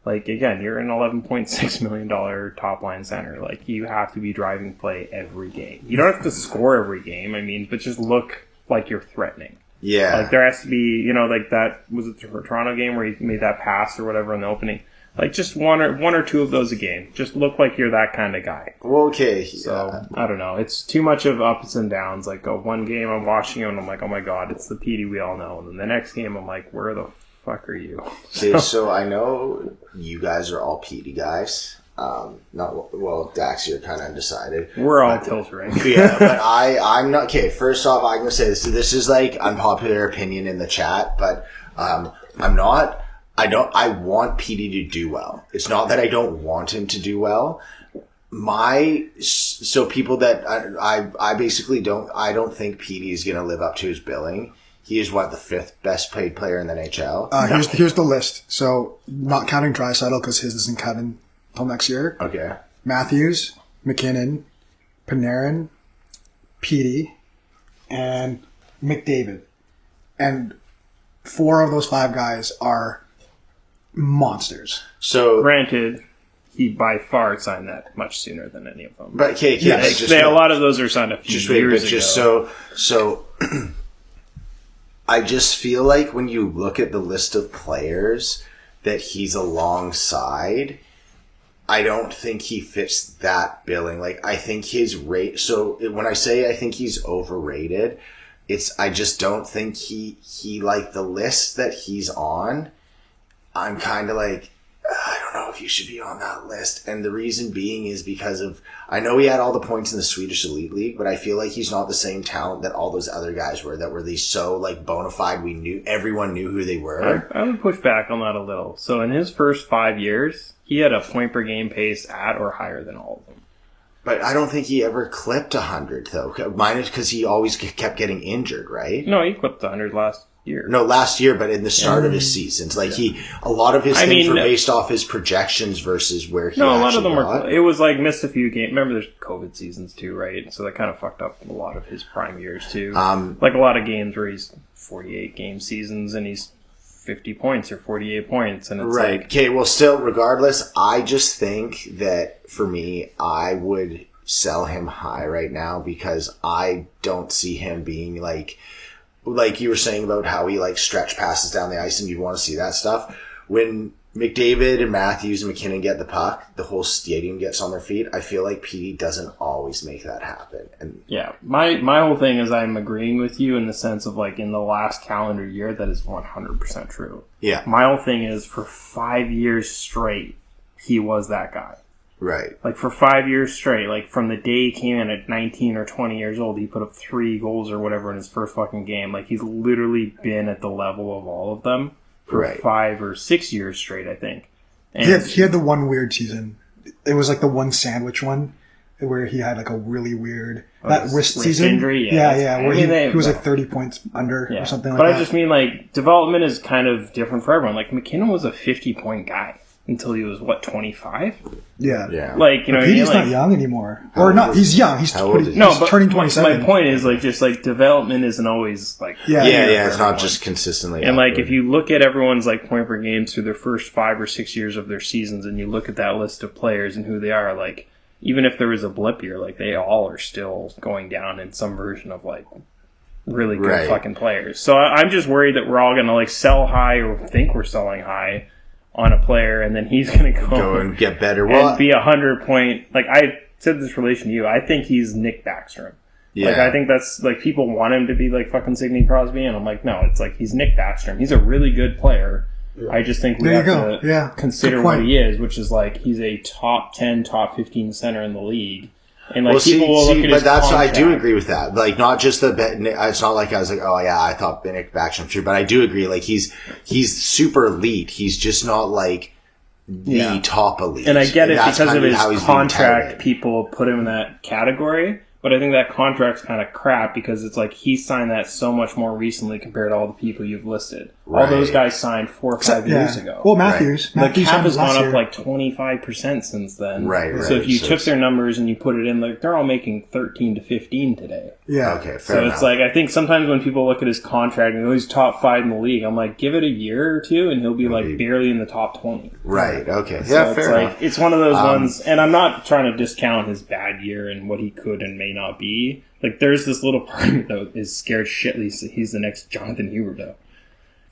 S3: Like, again, you're an $11.6 million top line center. Like, you have to be driving play every game. You don't have to score every game, I mean, but just look like you're threatening.
S2: Yeah.
S3: Like, there has to be, you know, like that, was it the Toronto game where he made that pass or whatever in the opening? Like, just one or two of those a game. Just look like you're that kind of guy.
S2: Well, okay.
S3: So, I don't know. It's too much of ups and downs. Like, one game I'm watching him and I'm like, oh my god, it's the PD we all know. And then the next game I'm like, where the fuck are you?
S2: Okay, so I know you guys are all PD guys. Dax, you're kind of undecided.
S3: We're all tiltering.
S2: Yeah, but I'm not. Okay, first off, I'm gonna say this. This is like unpopular opinion in the chat, but I'm not. I want PD to do well. It's not that I don't want him to do well. So people that I basically don't. I don't think PD is gonna live up to his billing. He is, the fifth best paid player in the NHL?
S1: Here's the list. So, not counting Draisaitl because his isn't coming until next year.
S2: Okay.
S1: Matthews, McKinnon, Panarin, Petey, and McDavid. And 4 of those 5 guys are monsters.
S2: So,
S3: granted, he by far signed that much sooner than any of them.
S2: But, okay,
S3: yes, a lot of those are signed a few years ago.
S2: So I just feel like when you look at the list of players that he's alongside, I don't think he fits that billing. Like, I think his rate... So, when I say I think he's overrated, I just don't think he like, the list that he's on, I'm kind of like, I don't know if you should be on that list. And the reason being is because of... I know he had all the points in the Swedish Elite League, but I feel like he's not the same talent that all those other guys were, that were these so, like, bona fide, everyone knew who they were.
S3: I would push back on that a little. So in his first 5 years, he had a point per game pace at or higher than all of them.
S2: But I don't think he ever clipped 100, though. Mine is because he always kept getting injured, right?
S3: No, he clipped 100 last year.
S2: No, last year, but in the start of his seasons. Like, a lot of his things were based off his projections versus where he
S3: a lot of them were. It was like missed a few games. Remember, there's COVID seasons too, right? So that kind of fucked up a lot of his prime years too. Like a lot of games where he's 48 game seasons and he's 50 points or 48 points. And it's
S2: right.
S3: Like,
S2: okay, well, still, regardless, I just think that for me, I would sell him high right now because I don't see him being like you were saying about how he like stretch passes down the ice and you'd want to see that stuff. When McDavid and Matthews and McKinnon get the puck, the whole stadium gets on their feet. I feel like PD doesn't always make that happen. And
S3: yeah, my whole thing is I'm agreeing with you in the sense of like in the last calendar year, that is 100% true.
S2: Yeah.
S3: My whole thing is for 5 years straight, he was that guy.
S2: Right.
S3: Like, for 5 years straight, like, from the day he came in at 19 or 20 years old, he put up 3 goals or whatever in his first fucking game. Like, he's literally been at the level of all of them for 5 or 6 years straight, I think. And
S1: he had the one weird season. It was, like, the one sandwich one where he had, like, a really weird... that wrist season?
S3: Injury?
S1: Yeah. Where he was, like, 30 points under or something like that.
S3: But I just mean, like, development is kind of different for everyone. Like, McKinnon was a 50-point guy. Until he was, 25?
S1: Yeah.
S3: Like, you know,
S1: Petey's not young anymore. Or not, he's young. He's turning 27.
S3: My point is, like, just, like, development isn't always, like...
S2: Yeah, it's not just consistently.
S3: And, like, if you look at everyone's, like, point per game through their first 5 or 6 years of their seasons, and you look at that list of players and who they are, like, even if there was a blip year, like, they all are still going down in some version of, like, really good fucking players. So I'm just worried that we're all going to, like, sell high or think we're selling high on a player, and then he's going to go
S2: and get better
S3: and be 100-point. Like, I said this relation to you, I think he's Nick Backstrom. Yeah. Like, I think that's, like, people want him to be, like, fucking Sidney Crosby, and I'm like, no, it's like, he's Nick Backstrom. He's a really good player. Yeah. I just think we have to consider what he is, which is, like, he's a top 10, top 15 center in the league. And like people will look at his contract.
S2: I do agree with that. Like, not just it's not like I was like, oh yeah, I thought Nick Backstrom too, but I do agree. Like, he's super elite. He's just not like the top elite.
S3: And I get it because of his contract. People put him in that category. But I think that contract's kind of crap because it's like he signed that so much more recently compared to all the people you've listed.
S2: Right.
S3: All those guys signed 4 or 5 years ago.
S1: Well, Matthews.
S3: The
S1: Matthews
S3: cap has gone
S1: last
S3: up
S1: year.
S3: like 25% since then.
S2: Right.
S3: So if you
S2: So
S3: took their numbers and you put it in, like they're all making 13 to 15 today.
S1: Yeah.
S2: Okay, fair
S3: So
S2: enough.
S3: it's like, I think sometimes when people look at his contract and he's top 5 in the league, I'm like, give it a year or two and he'll be like barely in the top 20.
S2: Right, okay.
S3: So
S2: Yeah,
S3: it's
S2: fair
S3: like,
S2: enough.
S3: it's one of those ones, and I'm not trying to discount his bad year and what he could and may not be. Like, there's this little part of me, though, is scared shitless he's the next Jonathan Huberdeau.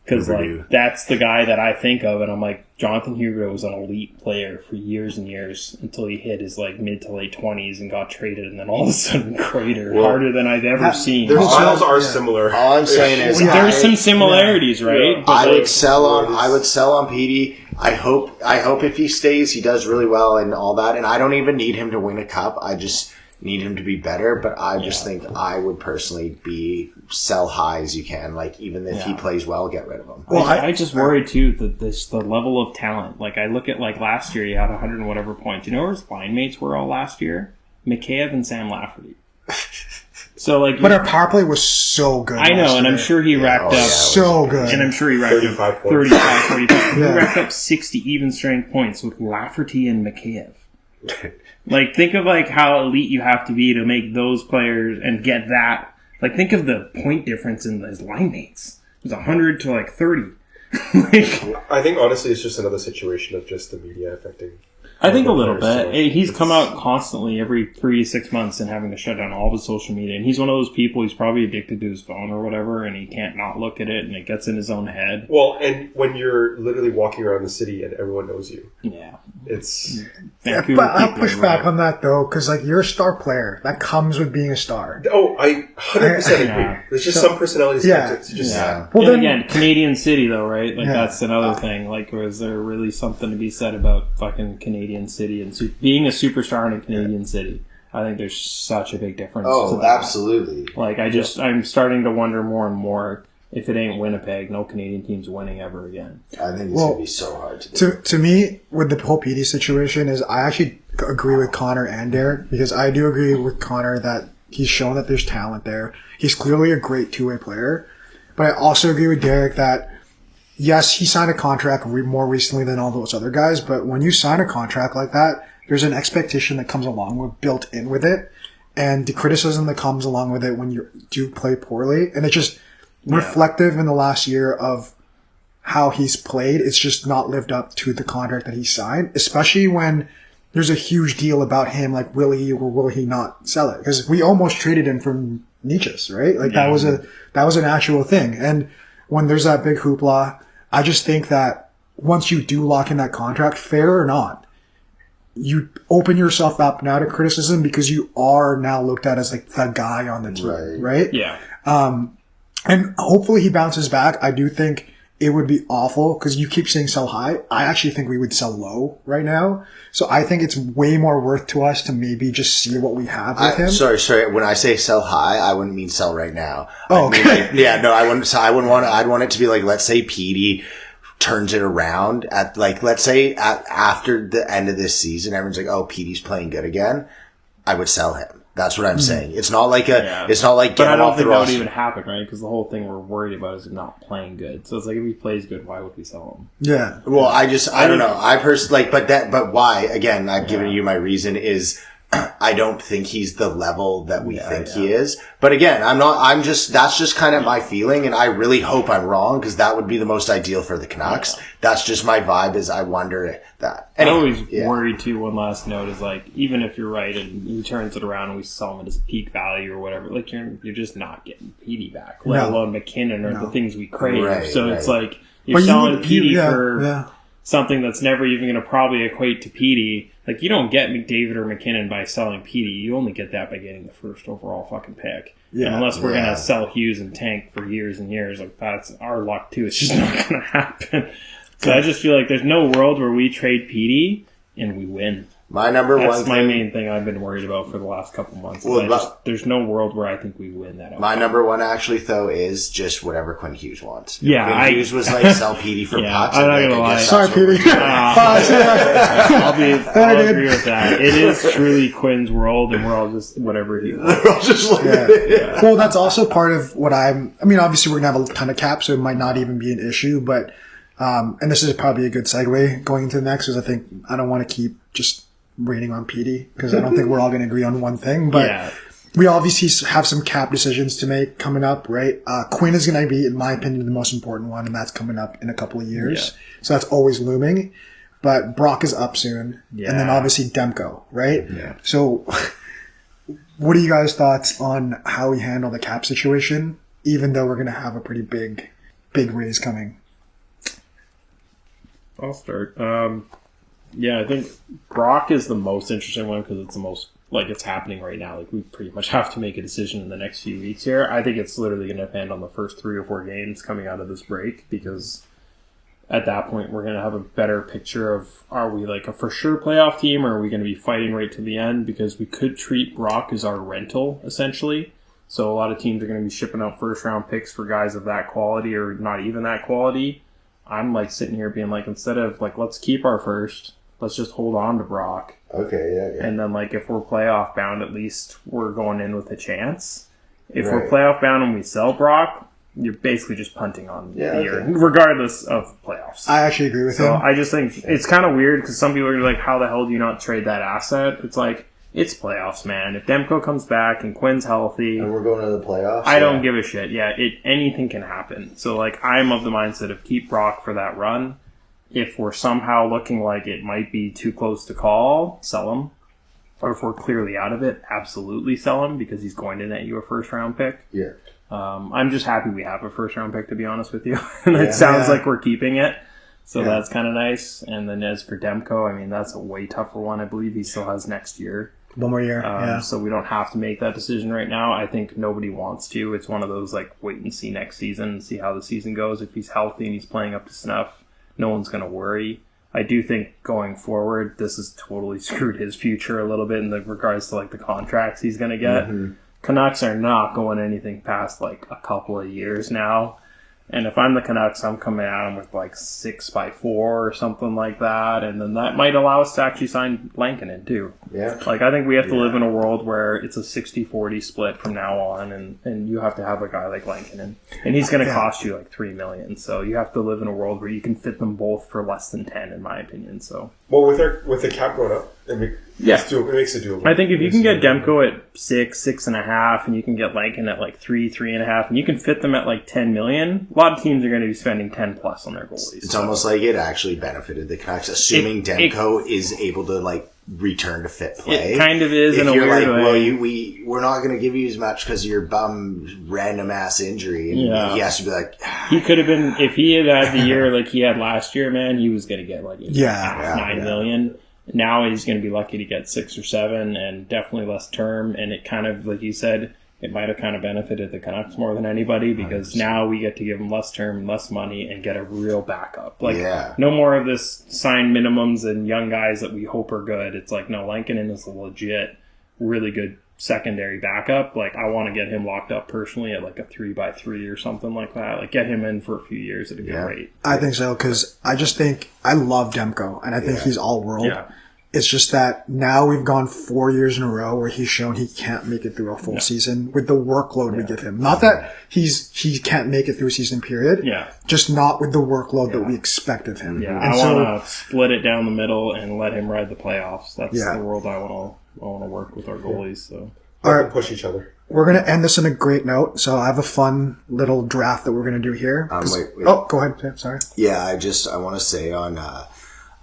S3: Because, like, that's the guy that I think of, and I'm like, Jonathan Huberdeau was an elite player for years and years until he hit his, like, mid to late 20s and got traded, and then all of a sudden cratered harder than I've ever seen.
S4: Their styles are similar.
S2: All I'm saying is
S3: There's some similarities, right?
S4: Yeah.
S3: But,
S2: I
S3: like,
S2: would sell on Petey. I hope if he stays, he does really well and all that. And I don't even need him to win a cup. I just need him to be better. But I just think I would personally sell high as you can. Like, even if he plays well, get rid of him.
S3: Well, I just worry too that the level of talent. Like, I look at like last year, he had 100 and whatever points. You know where his line mates were all last year? Mikheyev and Sam Lafferty. So like,
S1: But our power play was so good.
S3: I know,
S1: last
S3: and I'm
S1: year.
S3: sure he racked up.
S1: So good.
S3: And I'm sure he racked
S4: 35
S3: up
S4: points.
S3: 35, 45. He
S1: Yeah.
S3: racked up 60 even strength points with Lafferty and Mikheyev. Like, think of like how elite you have to be to make those players and get that. Like, think of the point difference in his line mates. It was 100 to like 30. Like,
S4: I think honestly, it's just another situation of just the media affecting.
S3: I think a little
S4: players,
S3: bit.
S4: so
S3: He's come out constantly every 3 to 6 months and having to shut down all of his social media. And he's one of those people, he's probably addicted to his phone or whatever, and he can't not look at it, and it gets in his own head.
S4: Well, and when you're literally walking around the city and everyone knows you,
S3: Yeah.
S4: it's
S3: Vancouver
S1: But I'll
S3: people
S1: push
S3: are
S1: back
S3: right.
S1: on that, though, because, like, you're a star player. That comes with being a star.
S4: I 100% agree.
S3: Yeah.
S4: There's just some personalities.
S1: Yeah.
S4: It's just
S3: Yeah.
S1: Well,
S3: and
S1: then-
S3: again, Canadian City, though, right? Like,
S1: Yeah.
S3: that's another thing. Like, was there really something to be said about fucking Canadian City and being a superstar in a Canadian city? I think there's such a big difference. to
S2: Oh,
S3: that.
S2: absolutely.
S3: Like, I'm starting to wonder more and more if it ain't Winnipeg, no Canadian team's winning ever again.
S2: I think it's
S1: Well,
S2: going to be so hard to do.
S1: To me, with the whole PD situation, is I actually agree with Connor and Derek, because I do agree with Connor that he's shown that there's talent there. He's clearly a great two-way player. But I also agree with Derek that, yes, he signed a contract more recently than all those other guys, but when you sign a contract like that, there's an expectation that comes along with built in with it, and the criticism that comes along with it when you do play poorly, and it's just reflective in the last year of how he's played. It's just not lived up to the contract that he signed, especially when there's a huge deal about him, like, will he or will he not sell it? Because we almost traded him from Nietzsche's, right? Like, that was an actual thing. And when there's that big hoopla, I just think that once you do lock in that contract, fair or not, you open yourself up now to criticism because you are now looked at as like the guy on the team, right?
S3: Yeah.
S1: And hopefully he bounces back. I do think it would be awful because you keep saying sell high. I actually think we would sell low right now. So I think it's way more worth to us to maybe just see what we have with him.
S2: Sorry. When I say sell high, I wouldn't mean sell right now.
S1: Oh,
S2: I mean,
S1: okay.
S2: like, yeah, no, I wouldn't. I'd want it to be like, let's say Petey turns it around at, like, let's say after the end of this season, everyone's like, oh, Petey's playing good again. I would sell him. That's what I'm saying. It's not like it's not like
S3: But I
S2: getting
S3: don't
S2: off the
S3: think that would
S2: roster.
S3: even happen, right? Because the whole thing we're worried about is him not playing good. So it's like, if he plays good, why would we sell him?
S1: Yeah.
S2: Well, I don't know. I personally, but why? Again, I've given you my reason is I don't think he's the level that we think he is. But again, that's just kind of my feeling, and I really hope I'm wrong, because that would be the most ideal for the Canucks. Yeah. That's just my vibe, is I wonder that.
S3: Anyway, I always worry too, one last note, is like, even if you're right and he turns it around and we sell him at his peak value or whatever, like, you're just not getting Petey back, let alone McKinnon or the things we crave.
S2: Right,
S3: so
S2: right.
S3: it's like, you're selling Petey for
S1: Yeah.
S3: something that's never even going to probably equate to Petey. Like, you don't get McDavid or McKinnon by selling Petey. You only get that by getting the first overall fucking pick.
S1: Yeah.
S3: And unless we're going to sell Hughes and Tank for years and years, like, that's our luck too. It's just not going to happen. So I just feel like there's no world where we trade Petey and we win.
S2: My number
S3: That's
S2: one
S3: my
S2: thing,
S3: main thing I've been worried about for the last couple months.
S2: Well,
S3: There's no world where I think we win that.
S2: My number one, actually, though, is just whatever Quinn Hughes wants.
S3: Yeah,
S2: Quinn Hughes was like, sell Petey for pucks.
S3: I'm not going to lie.
S1: Sorry, Petey.
S3: I'll agree with that. It is truly Quinn's world, and we're all just whatever he wants.
S2: We're all just like,
S1: Well, that's also part of what I mean, obviously, we're going to have a ton of cap, so it might not even be an issue, but, and this is probably a good segue going into the next, because I don't want to keep just rating on Petey, because I don't think we're all going to agree on one thing, but we obviously have some cap decisions to make coming up, right? Quinn is going to be, in my opinion, the most important one, and that's coming up in a couple of years. So that's always looming. But Brock is up soon. And then obviously Demko, right?
S2: Yeah.
S1: So what are you guys' thoughts on how we handle the cap situation, even though we're going to have a pretty big raise coming?
S3: I'll start. I think Brock is the most interesting one because it's the most, it's happening right now. Like, we pretty much have to make a decision in the next few weeks here. I think it's literally going to depend on the first 3 or 4 games coming out of this break, because at that point we're going to have a better picture of, are we like a for sure playoff team, or are we going to be fighting right to the end? Because we could treat Brock as our rental, essentially. So a lot of teams are going to be shipping out first round picks for guys of that quality or not even that quality. I'm sitting here being instead of let's keep our first, let's just hold on to Brock.
S2: okay, yeah.
S3: And then, if we're playoff bound, at least we're going in with a chance. If we're
S2: Right.
S3: playoff bound and we sell Brock, you're basically just punting on the year,
S2: okay.
S3: regardless of playoffs.
S1: I actually agree with
S3: So
S1: him.
S3: I just think it's kind of weird because some people are like, how the hell do you not trade that asset? It's it's playoffs, man. If Demko comes back and Quinn's healthy,
S2: And we're going to the playoffs?
S3: I don't give a shit. Yeah, anything can happen. So, I'm of the mindset of keep Brock for that run. If we're somehow looking like it might be too close to call, sell him. Or if we're clearly out of it, absolutely sell him because he's going to net you a first-round pick.
S2: Yeah.
S3: I'm just happy we have a first-round pick, to be honest with you. And it sounds like we're keeping it. So that's kind of nice. And then as for Demko, that's a way tougher one. I believe he still has next year.
S1: One more year,
S3: So we don't have to make that decision right now. I think nobody wants to. It's one of those, wait and see next season and see how the season goes. If he's healthy and he's playing up to snuff, no one's going to worry. I do think going forward, this has totally screwed his future a little bit in regards to the contracts he's going to get. Mm-hmm. Canucks are not going anything past a couple of years now. And if I'm the Canucks, I'm coming at him with 6x4 or something like that. And then that might allow us to actually sign Lankinen too.
S2: Yeah.
S3: I think we have to live in a world where it's a 60-40 split from now on, and you have to have a guy like Lankinen. And he's going to cost you $3 million. So you have to live in a world where you can fit them both for less than 10, in my opinion. So
S4: Well, with the cap going up, it makes it doable.
S3: I think if you can get Demko at 6.5, and you can get Lankin at 3.5, and you can fit them at 10 million, a lot of teams are going to be spending 10 plus on their goalies.
S2: It's almost like it actually benefited the Canucks, assuming Demko is able to return to fit play.
S3: It kind of is
S2: if
S3: in a
S2: you're
S3: weird way.
S2: Well, we're not going to give you as much because of your bum random ass injury, and he has to be
S3: he could have been, if he had the year he had last year, man, he was going to get 9 million. Now he's going to be lucky to get 6 or 7, and definitely less term. And it kind of, like you said, it might have kind of benefited the Canucks more than anybody, because 100%. Now we get to give them less term and less money and get a real backup. No more of this signed minimums and young guys that we hope are good. It's no, Lankinen is a legit, really good secondary backup. I want to get him locked up personally at a 3x3 or something like that. Get him in for a few years at a good rate.
S1: I think so, because I just think I love Demko, and I think he's all world. Yeah. It's just that now we've gone 4 years in a row where he's shown he can't make it through a full season with the workload we give him. Not that he can't make it through a season period. Yeah. Just not with the workload that we expect of him.
S3: Yeah. And I want to split it down the middle and let him ride the playoffs. That's the world I want to work with our goalies. So.
S4: All right, push each other.
S1: We're going to end this on a great note. So I have a fun little draft that we're going to do here.
S2: Wait.
S1: Oh, go ahead, Sam. Sorry.
S2: Yeah, I want to say on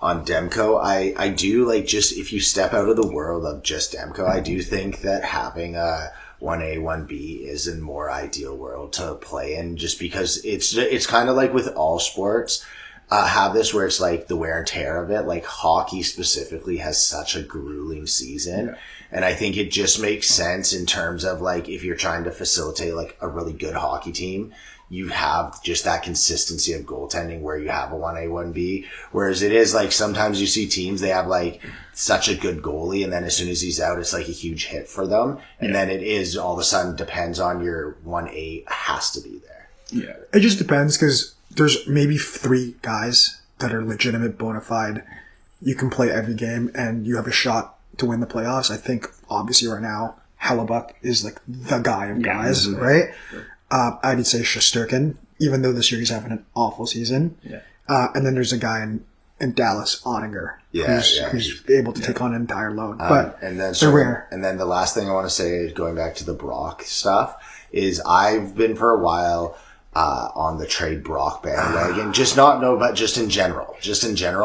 S2: Demko, I do just if you step out of the world of just Demko, I do think that having a 1A, 1B is a more ideal world to play in, just because it's kind of with all sports. Have this where it's the wear and tear of it. Hockey specifically has such a grueling season. Yeah. And I think it just makes sense in terms of if you're trying to facilitate a really good hockey team you have just that consistency of goaltending where you have a 1A, 1B. Whereas it is like sometimes you see teams, they have like such a good goalie, and then as soon as he's out, it's like a huge hit for them. And then it is all of a sudden depends on your 1A has to be there.
S1: Yeah. It just depends because there's maybe 3 guys that are legitimate, bona fide. You can play every game and you have a shot to win the playoffs. I think obviously right now, Hellebuck is like the guy of guys, right? Sure. I'd say Shesterkin, even though this year he's having an awful season. Yeah. And then there's a guy in Dallas, Ottinger, who's able to take on an entire load. But they're rare.
S2: And then the last thing I want to say, going back to the Brock stuff, is I've been for a while on the trade Brock bandwagon. But just in general,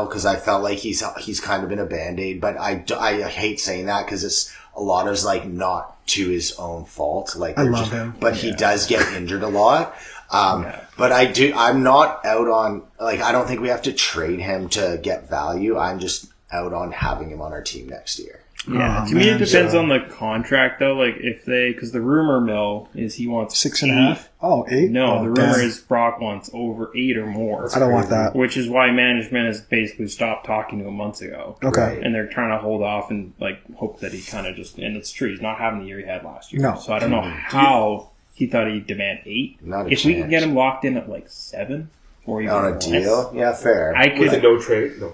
S2: because I felt like he's kind of been a Band-Aid. But I hate saying that because it's a lot is like not to his own fault. Like
S1: I love him,
S2: but he does get injured a lot. But I'm not out on, like, I don't think we have to trade him to get value. I'm just out on having him on our team next year.
S3: Yeah, to me it depends on the contract though. Like if because the rumor mill is he wants
S1: 6.5. Oh, 8?
S3: No, the rumor is Brock wants over 8 or more.
S1: I don't want that.
S3: Which is why management has basically stopped talking to him months ago.
S1: Okay.
S3: And they're trying to hold off and like hope that he kind of just, and it's true, he's not having the year he had last year.
S1: No.
S3: So I don't know how he thought he'd demand 8.
S2: Not a
S3: if
S2: chance.
S3: we could get him locked in at like 7 or even
S2: on a deal, yeah, fair.
S3: I could.
S4: With a no trade, no.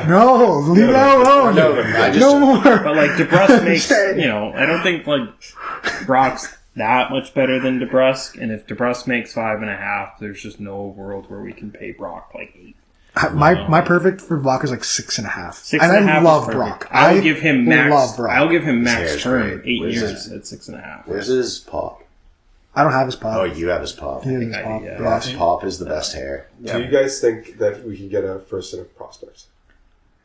S1: No, leave that alone. No more.
S3: But like DeBrusk makes, I don't think like Brock's that much better than DeBrusk, and if DeBrusk makes 5.5, there's just no world where we can pay Brock like 8.
S1: My perfect for Brock is like 6.5.
S3: 6.5,
S1: and I love Brock.
S3: I'll give him max.
S1: Love Brock.
S3: I'll give him max
S2: His
S3: term, 8
S2: years
S3: at 6.5.
S2: Where's his pop?
S1: I don't have his pop.
S2: Oh, you have his pop.
S1: He has his pop.
S2: Brock's pop is the best hair.
S4: Do you guys think that we can get a first set of prospects?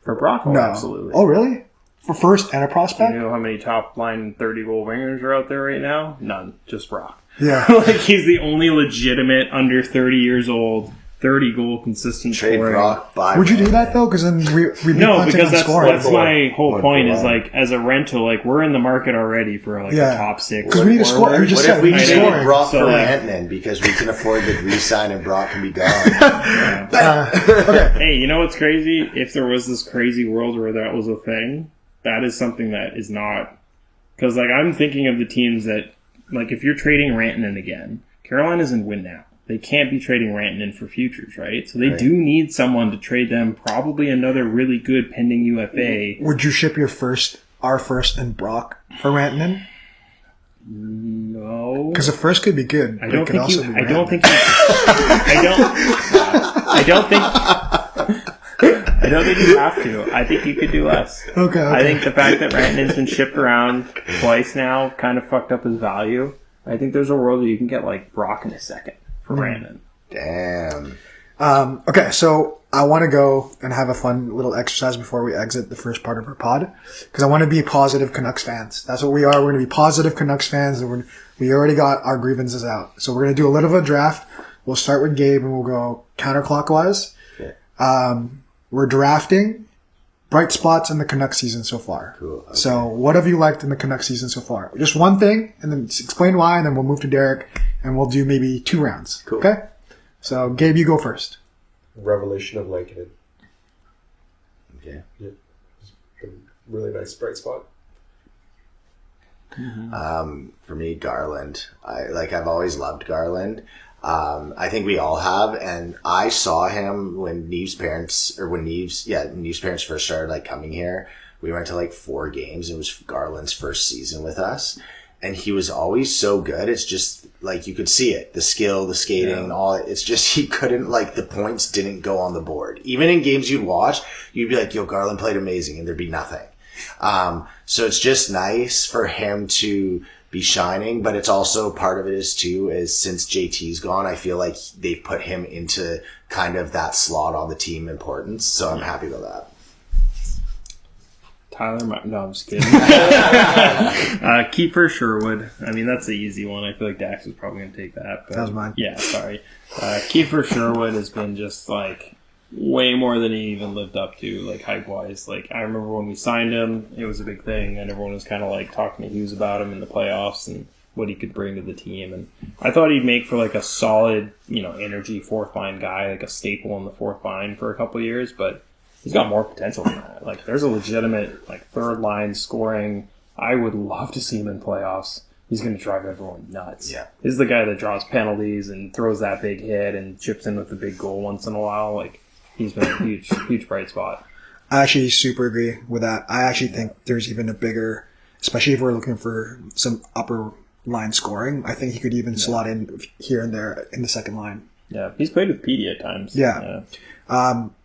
S3: For Brock? Oh,
S1: No.
S3: absolutely.
S1: Oh, really? For first and a prospect?
S3: You know how many top line 30-goal wingers are out there right now? None. Just Brock.
S1: Yeah.
S3: Like, he's the only legitimate under 30 years old 30-goal consistent
S2: Trade
S3: scoring.
S2: Brock, buy
S1: Would you do that though? Because then we'd be
S3: No,
S1: punting
S3: because
S1: on
S3: that's
S1: scoring.
S3: my whole
S2: One
S3: point
S2: for
S3: is
S2: one.
S3: like as a rental, like we're in the market already for like a top 6.
S1: Because we need to score. We just
S2: What
S1: said
S2: if we
S1: need
S2: traded
S1: scoring.
S2: Brock
S3: So,
S2: for
S3: like-
S2: Rantanen because we can afford to re-sign and Brock can be gone?
S1: Okay.
S3: Hey, you know what's crazy? If there was this crazy world where that was a thing, that is something that is not. Because like I'm thinking of the teams that, like if you're trading Rantanen again, Carolina's in win now. They can't be trading Rantanen for futures, right? So they do need someone to trade them, probably another really good pending UFA.
S1: Would you ship our first and Brock for Rantanen?
S3: No.
S1: Because the first could be good.
S3: I
S1: but
S3: don't
S1: it could
S3: think
S1: also
S3: you.
S1: be
S3: I don't
S1: Rantanen.
S3: think. I don't think you have to. I think you could do less.
S1: Okay.
S3: I think the fact that Rantanen's been shipped around twice now kind of fucked up his value. I think there's a world where you can get like Brock in a second for Rantanen.
S2: Damn.
S1: Okay, so I want to go and have a fun little exercise before we exit the first part of our pod. Because I want to be positive Canucks fans. That's what we are. We're going to be positive Canucks fans. And we already got our grievances out. So we're going to do a little bit of a draft. We'll start with Gabe and we'll go counterclockwise.
S2: Okay.
S1: We're drafting bright spots in the Canucks season so far.
S2: Cool. Okay.
S1: So what have you liked in the Canucks season so far? Just one thing, and then explain why, and then we'll move to Derek, and we'll do maybe 2 rounds.
S2: Cool.
S1: Okay? So, Gabe, you go first.
S4: Revelation of Lankinen.
S2: Okay.
S4: Yeah. A really nice bright spot.
S2: For me, Garland. I've always loved Garland. I think we all have, and I saw him when Neve's parents first started like coming here. We went to like 4 games. It was Garland's first season with us, and he was always so good. It's just like you could see it, the skill, the skating, all. It's just he couldn't, like, the points didn't go on the board. Even in games you'd watch, you'd be like, "Yo, Garland played amazing," and there'd be nothing. So it's just nice for him to be shining, but it's also part of it is since JT's gone, I feel like they've put him into kind of that slot on the team importance. So I'm happy about that.
S3: No, I'm just kidding. Kiefer Sherwood. I mean, that's the easy one. I feel like Dax is probably going to take that. But
S1: That was mine.
S3: Yeah, sorry. Kiefer Sherwood has been just like way more than he even lived up to, like hype-wise. Like, I remember when we signed him, it was a big thing, and everyone was kind of like talking to Hughes about him in the playoffs, and what he could bring to the team. And I thought he'd make for like a solid, energy fourth line guy, like a staple in the fourth line for a couple of years, but he's got more potential than that. Like, there's a legitimate, like, third line scoring. I would love to see him in playoffs. He's going to drive everyone nuts.
S2: Yeah.
S3: He's the guy that draws penalties and throws that big hit and chips in with a big goal once in a while. Like, he's been a huge, huge bright spot.
S1: I actually super agree with that. I actually think there's even a bigger, especially if we're looking for some upper line scoring, I think he could even slot in here and there in the second line.
S3: Yeah, he's played with Petey at times.
S1: Yeah.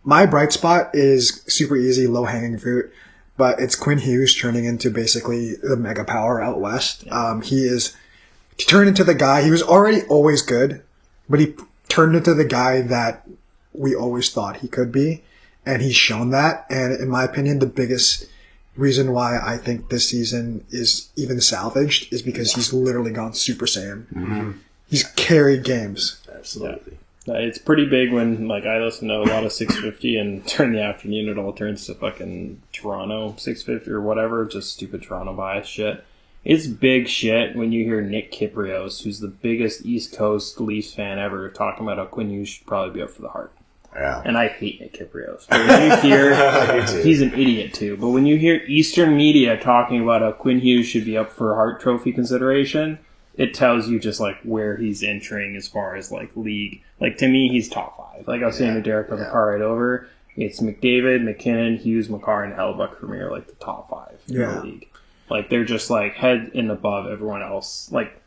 S1: My bright spot is super easy, low-hanging fruit, but it's Quinn Hughes turning into basically the mega power out west. Yeah. He turned into the guy. He was already always good, but he turned into the guy that we always thought he could be, and he's shown that. And in my opinion, the biggest reason why I think this season is even salvaged is because he's literally gone Super Saiyan. Mm-hmm. He's carried games.
S2: Absolutely.
S3: Yeah. It's pretty big when, like, I listen to a lot of 650 and during the afternoon it all turns to fucking Toronto 650 or whatever, just stupid Toronto bias shit. It's big shit when you hear Nick Kypreos, who's the biggest East Coast Leafs fan ever, talking about how Quinn Hughes should probably be up for the Hart.
S2: Yeah.
S3: And I hate Nick Kypreos. But when you hear, he's an idiot too, but when you hear Eastern media talking about how Quinn Hughes should be up for Hart Trophy consideration, it tells you just like where he's entering as far as like league. Like, to me, he's top 5. Like I was saying to Derek on the car right over, it's McDavid, McKinnon, Hughes, McCarr, and Hellebuyck for me are like the top 5 in the league. Like, they're just like head and above everyone else. Like,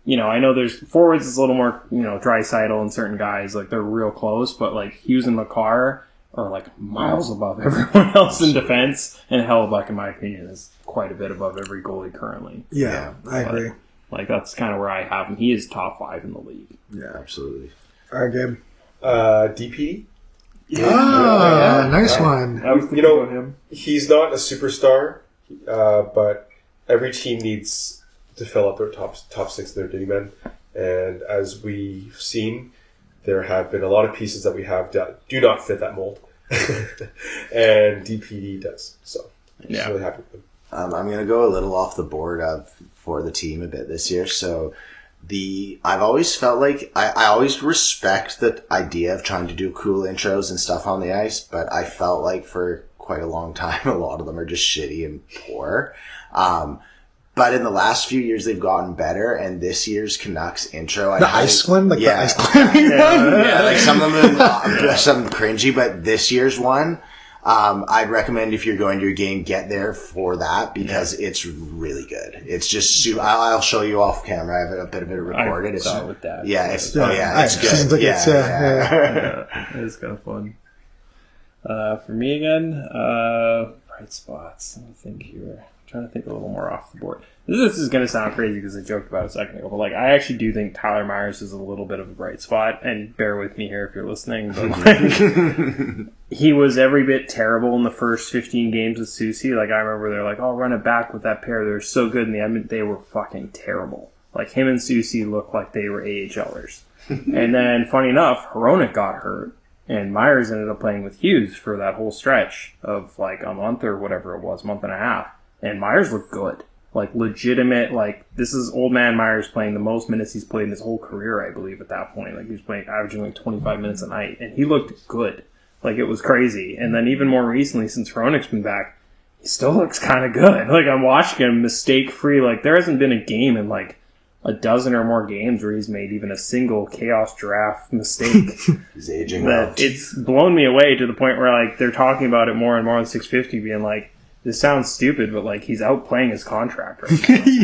S3: I know there's forwards is a little more, Draisaitl and certain guys, like, they're real close, but, like, Hughes and McCarr are, like, miles above everyone else in defense, and Hellebuyck, in my opinion, is quite a bit above every goalie currently.
S1: Yeah, I agree.
S3: Like, that's kind of where I have him. He is top 5 in the league.
S2: Yeah, absolutely.
S1: All right, Gabe.
S4: DPD?
S1: Nice one.
S3: I was thinking about him.
S4: He's not a superstar, but every team needs to fill up their top 6 of their D men, and as we've seen, there have been a lot of pieces that we have that do not fit that mold, and DPD does. So I'm just really happy with him.
S2: I'm going to go a little off the board for the team a bit this year. So I've always felt like I always respect the idea of trying to do cool intros and stuff on the ice, but I felt like for quite a long time a lot of them are just shitty and poor. But in the last few years, they've gotten better, and this year's Canucks intro...
S1: The ice climbing one?
S2: Yeah, like some of them are some cringy, but this year's one, I'd recommend if you're going to a game, get there for that, because it's really good. It's just... I'll show you off camera. I have a bit of it recorded.
S3: It's with that.
S2: Yeah, it's good.
S3: It's kind of fun. For me again, bright spots. Let me think here. Trying to think a little more off the board. This is going to sound crazy because I joked about it a second ago, but like I actually do think Tyler Myers is a little bit of a bright spot, and bear with me here if you're listening, but like, he was every bit terrible in the first 15 games with Soucy. Like I remember they're like, "Oh, run it back with that pair. They're so good," in the end they were fucking terrible. Like him and Soucy looked like they were AHLers. And then, funny enough, Hronek got hurt. And Myers ended up playing with Hughes for that whole stretch of like a month or whatever it was, month and a half. And Myers looked good. Like legitimate, like this is old man Myers playing the most minutes he's played in his whole career, I believe, at that point. Like he was playing, averaging like 25 minutes a night. And he looked good. Like it was crazy. And then even more recently, since Hronek's been back, he still looks kind of good. Like I'm watching him mistake free. Like there hasn't been a game in like a dozen or more games where he's made even a single chaos draft mistake.
S2: He's aging out.
S3: It's blown me away to the point where like they're talking about it more and more on 650 being like, this sounds stupid, but like he's outplaying his contract right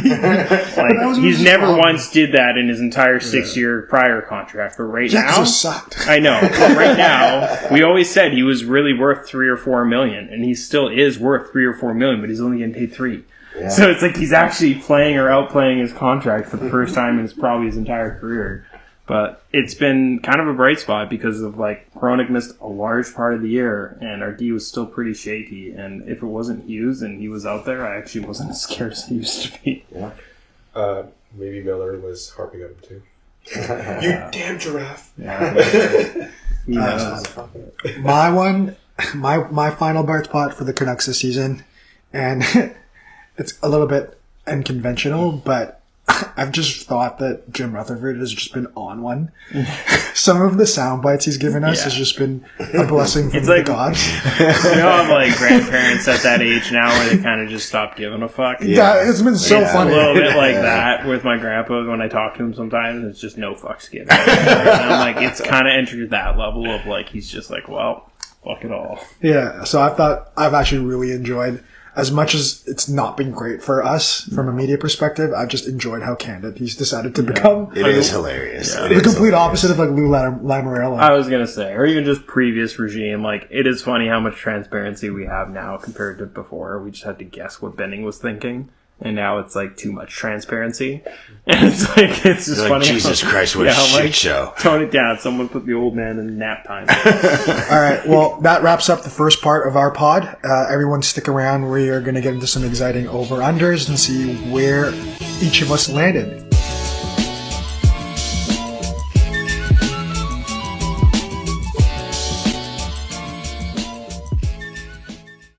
S3: now. Like he's never once did that in his entire 6-year prior contract. But right now,
S1: sucked.
S3: I know. But right now, we always said he was really worth $3 or $4 million, and he still is worth $3 or $4 million, but he's only getting paid $3 million. Yeah. So it's like he's actually playing or outplaying his contract for the first time in probably his entire career. But it's been kind of a bright spot because of like Hronek missed a large part of the year and our D was still pretty shaky. And if it wasn't Hughes and he was out there, I actually wasn't as scared as he used to be.
S4: Yeah. Maybe Miller was harping on him too. You damn giraffe.
S3: Yeah.
S1: My final bright spot for the Canucks this season, and it's a little bit unconventional, but I've just thought that Jim Rutherford has just been on one. Some of the sound bites he's given us has just been a blessing from the gods.
S3: You know, I'm like grandparents at that age now where they kind of just stop giving a fuck.
S1: Yeah, it's been so funny.
S3: A little bit like that with my grandpa when I talk to him sometimes. It's just no fucks given. And I'm like, it's kind of entered that level of like, he's just like, well, fuck it all.
S1: Yeah, so I've actually really enjoyed, as much as it's not been great for us from a media perspective, I've just enjoyed how candid he's decided to become.
S2: It is hilarious.
S1: Yeah. The complete opposite of like Lou Lamoriello.
S3: I was going to say, or even just previous regime, like, it is funny how much transparency we have now compared to before. We just had to guess what Benning was thinking. And now it's like too much transparency. And it's like, it's just funny.
S2: Jesus Christ, what a shit show.
S3: Tone it down. Someone put the old man in nap time.
S1: All right. Well, that wraps up the first part of our pod. Everyone stick around. We are going to get into some exciting over-unders and see where each of us landed.